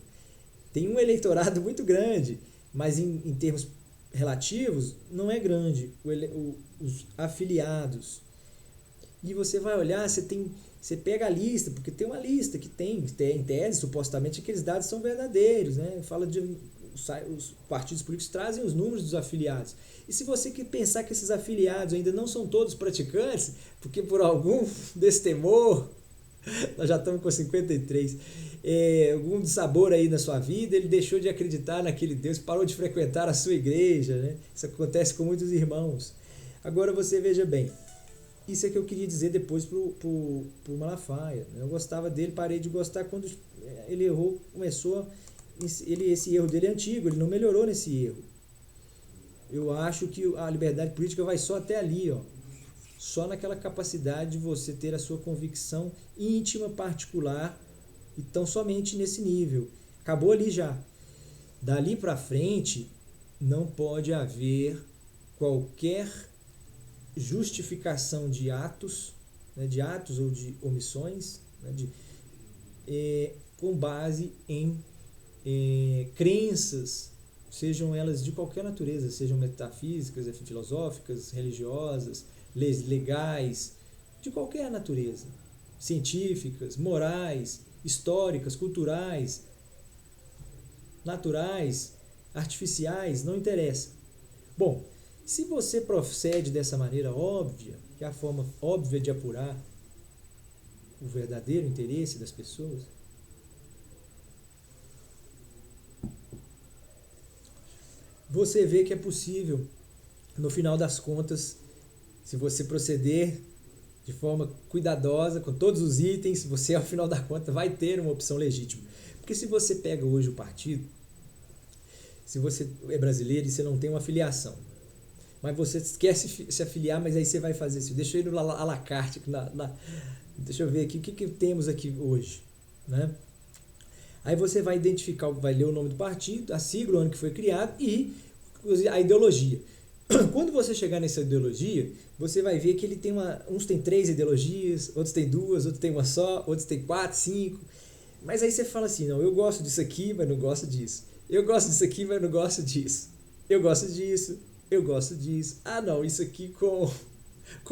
Tem um eleitorado muito grande, mas em termos relativos não é grande os afiliados. E você vai olhar, você pega a lista, porque tem uma lista que tem em tese, supostamente aqueles dados são verdadeiros, né? Fala os partidos políticos trazem os números dos afiliados. E se você pensar que esses afiliados ainda não são todos praticantes, porque por algum destemor, nós já estamos com 53, algum sabor aí na sua vida, ele deixou de acreditar naquele Deus, parou de frequentar a sua igreja, né? Isso acontece com muitos irmãos. Agora você veja bem, isso é que eu queria dizer depois pro Malafaia. Eu gostava dele, parei de gostar quando ele errou, esse erro dele é antigo, ele não melhorou nesse erro. Eu acho que a liberdade política vai só até ali, ó. Só naquela capacidade de você ter a sua convicção íntima, particular, então somente nesse nível. Acabou ali já. Dali para frente, não pode haver qualquer justificação de atos, né, ou de omissões, né, com base em crenças, sejam elas de qualquer natureza, sejam metafísicas, filosóficas, religiosas, leis legais, de qualquer natureza, científicas, morais, históricas, culturais, naturais, artificiais, não interessa. Bom, se você procede dessa maneira óbvia, que é a forma óbvia de apurar o verdadeiro interesse das pessoas, você vê que é possível, no final das contas, se você proceder de forma cuidadosa, com todos os itens, você ao final da conta vai ter uma opção legítima. Porque se você pega hoje o partido, se você é brasileiro e você não tem uma filiação, mas você quer se afiliar, mas aí você vai fazer isso. Deixa eu ir no à la carte, deixa eu ver aqui, o que temos aqui hoje, né? Aí você vai identificar, vai ler o nome do partido, a sigla, o ano que foi criado e a ideologia. Quando você chegar nessa ideologia, você vai ver que ele tem uns tem 3 ideologias, outros tem 2, outros tem uma só, outros tem 4, 5. Mas aí você fala assim, não, eu gosto disso aqui, mas não gosto disso. Eu gosto disso aqui, mas não gosto disso. Eu gosto disso, eu gosto disso. Ah, não, isso aqui com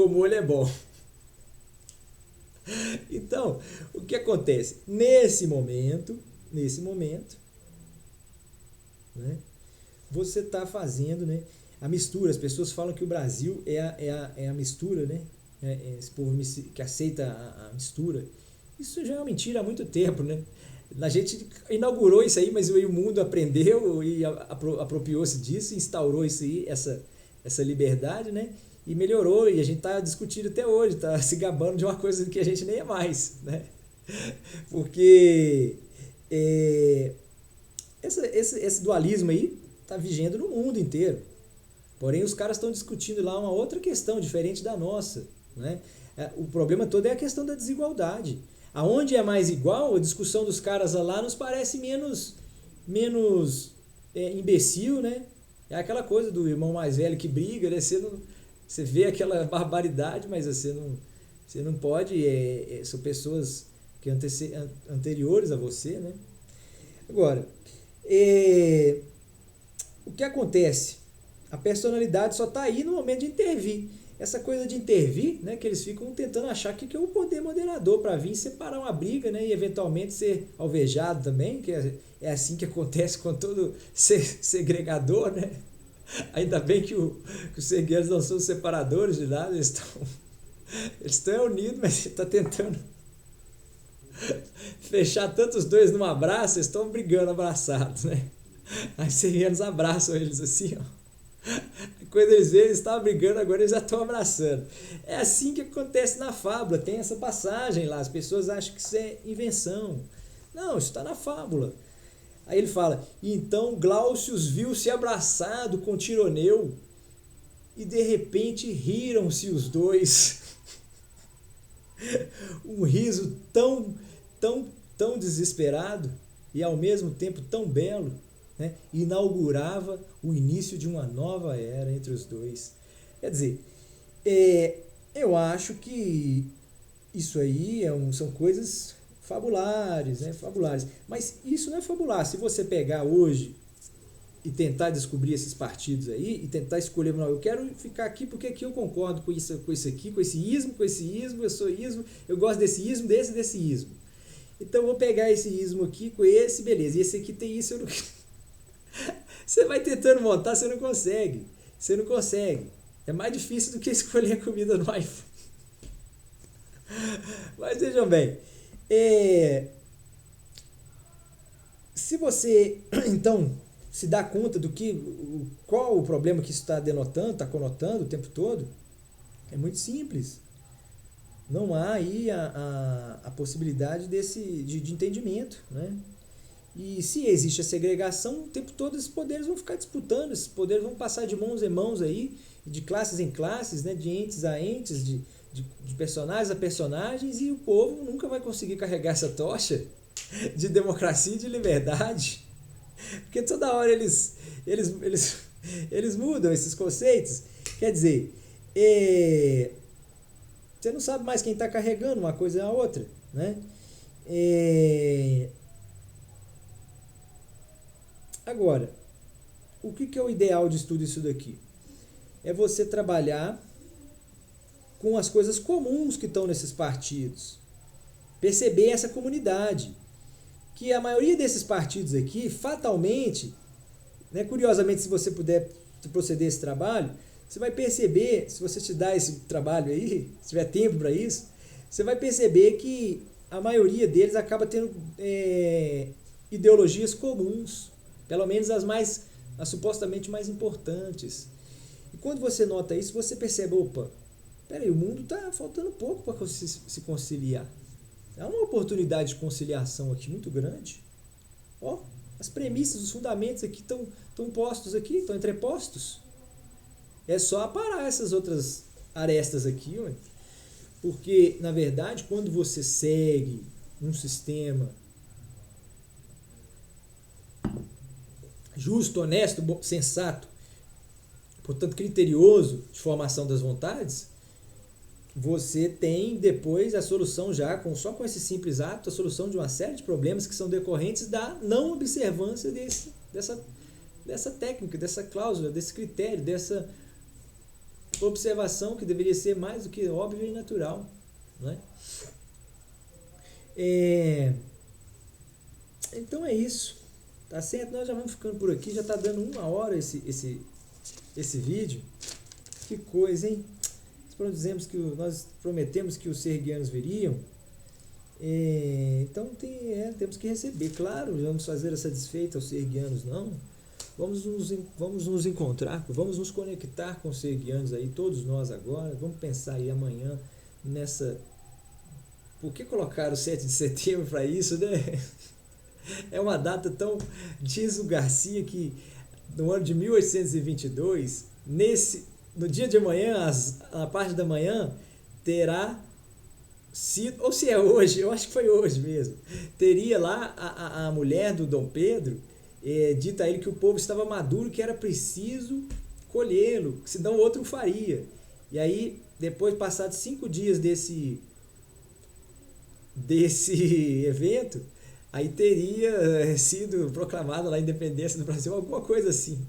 molho é bom. Então, o que acontece? Nesse momento, né, você está fazendo, né, a mistura. As pessoas falam que o Brasil é a mistura, né? Esse povo que aceita a mistura. Isso já é uma mentira há muito tempo, né? A gente inaugurou isso aí, mas o mundo aprendeu e apropriou-se disso, instaurou isso aí, essa liberdade, né? E melhorou, e a gente está discutindo até hoje, está se gabando de uma coisa que a gente nem é mais, né? Porque esse dualismo aí está vigendo no mundo inteiro. Porém, os caras estão discutindo lá uma outra questão, diferente da nossa, né? O problema todo é a questão da desigualdade. Aonde é mais igual, a discussão dos caras lá nos parece menos imbecil, né? É aquela coisa do irmão mais velho que briga, né? Você vê aquela barbaridade, mas você não pode... são pessoas que anteriores a você, né? Agora, o que acontece? A personalidade só está aí no momento de intervir. Essa coisa de intervir, né, que eles ficam tentando achar que é o poder moderador para vir separar uma briga, né, e eventualmente ser alvejado também, que é assim que acontece com todo segregador, né? Ainda bem que os cegueiros não são separadores de nada, eles estão unidos, mas está tentando fechar tantos dois num abraço, eles estão brigando abraçados, né? Aí cegueiros abraçam eles assim, ó. Quando eles veem, eles estavam brigando, agora eles já estão abraçando. É assim que acontece na fábula, tem essa passagem lá, as pessoas acham que isso é invenção. Não, isso está na fábula. Aí ele fala, então Glaucius viu-se abraçado com Tironeu e de repente riram-se os dois. Um riso tão desesperado e ao mesmo tempo tão belo, né, inaugurava o início de uma nova era entre os dois. Quer dizer, eu acho que isso aí são coisas fabulares, né, fabulares. Mas isso não é fabular. Se você pegar hoje e tentar descobrir esses partidos aí e tentar escolher, não, eu quero ficar aqui porque aqui eu concordo com isso aqui, com esse ismo, eu sou ismo, eu gosto desse ismo, desse ismo. Então eu vou pegar esse ismo aqui com esse, beleza. E esse aqui tem isso, eu não... Você vai tentando montar, você não consegue. É mais difícil do que escolher a comida no iPhone. Mas vejam bem, se você então se dá conta qual o problema que isso está denotando, está conotando o tempo todo, é muito simples. Não há aí a possibilidade de entendimento, né? E se existe a segregação, o tempo todo esses poderes vão ficar disputando, esses poderes vão passar de mãos em mãos aí, de classes em classes, né, de entes a entes, de personagens a personagens, e o povo nunca vai conseguir carregar essa tocha de democracia e de liberdade, porque toda hora eles mudam esses conceitos. Quer dizer, você não sabe mais quem está carregando uma coisa ou a outra, né? Agora, o que é o ideal de estudo disso daqui? É você trabalhar com as coisas comuns que estão nesses partidos. Perceber essa comunidade. Que a maioria desses partidos aqui, fatalmente, né, curiosamente, se você puder proceder esse trabalho, você vai perceber, se você te dá esse trabalho aí, se tiver tempo para isso, você vai perceber que a maioria deles acaba tendo ideologias comuns. Pelo menos as supostamente mais importantes. E quando você nota isso, você percebe, opa, Peraí, o mundo está faltando pouco para se conciliar. Há uma oportunidade de conciliação aqui muito grande. Ó, as premissas, os fundamentos aqui estão postos aqui, estão entrepostos. É só aparar essas outras arestas aqui, ué. Porque, na verdade, quando você segue um sistema justo, honesto, sensato, portanto criterioso de formação das vontades, você tem depois a solução já, só com esse simples ato, a solução de uma série de problemas que são decorrentes da não observância dessa técnica, dessa cláusula, desse critério, dessa observação que deveria ser mais do que óbvia e natural. Não é? Então é isso. Tá certo? Nós já vamos ficando por aqui, já está dando 1 hora esse vídeo. Que coisa, hein? Nós prometemos que os serguianos viriam. Então temos que receber. Claro, vamos fazer essa desfeita aos serguianos, não. Vamos nos encontrar, vamos nos conectar com os serguianos aí, todos nós agora. Vamos pensar aí amanhã nessa... Por que colocar o 7 de setembro para isso, né? É uma data tão... Diz o Garcia que no ano de 1822, no dia de amanhã, a parte da manhã, terá sido, ou se é hoje, eu acho que foi hoje mesmo, teria lá a mulher do Dom Pedro dito a ele que o povo estava maduro, que era preciso colhê-lo, senão o outro faria. E aí, depois, passados 5 dias desse evento, aí teria sido proclamada lá a independência do Brasil, alguma coisa assim.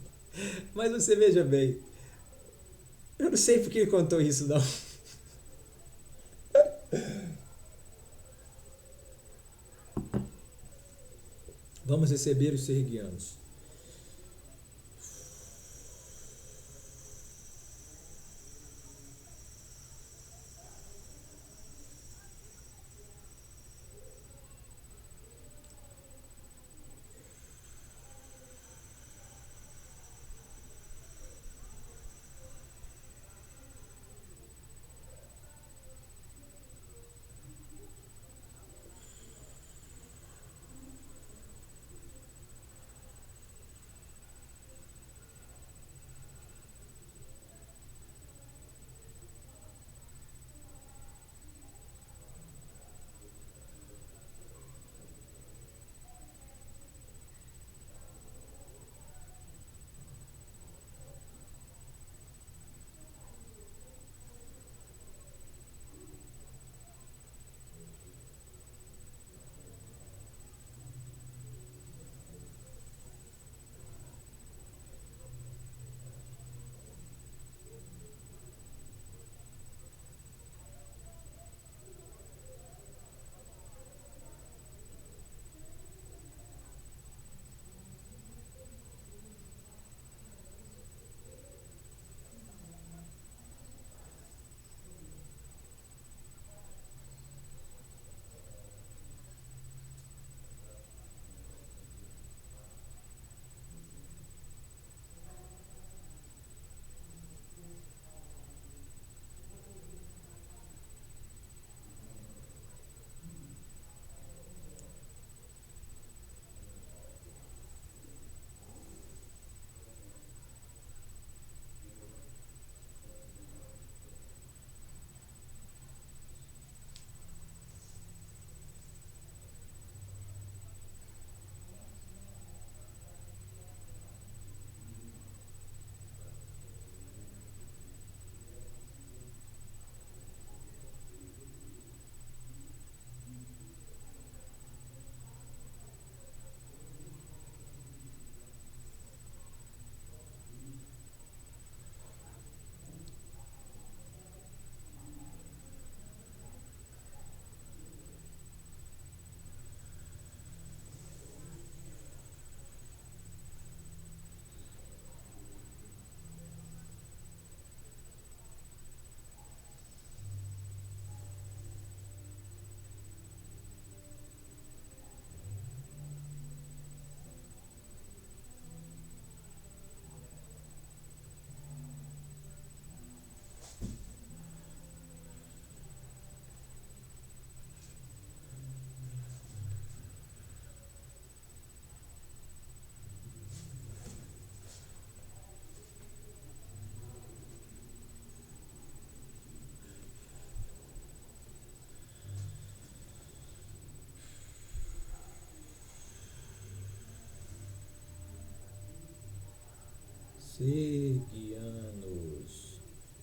Mas você veja bem, eu não sei por que ele contou isso, não. Vamos receber os serguianos. Sergianos,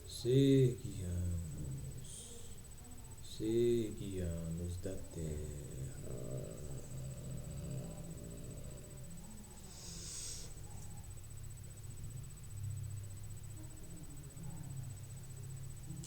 Sergianos, Sergianos da Terra.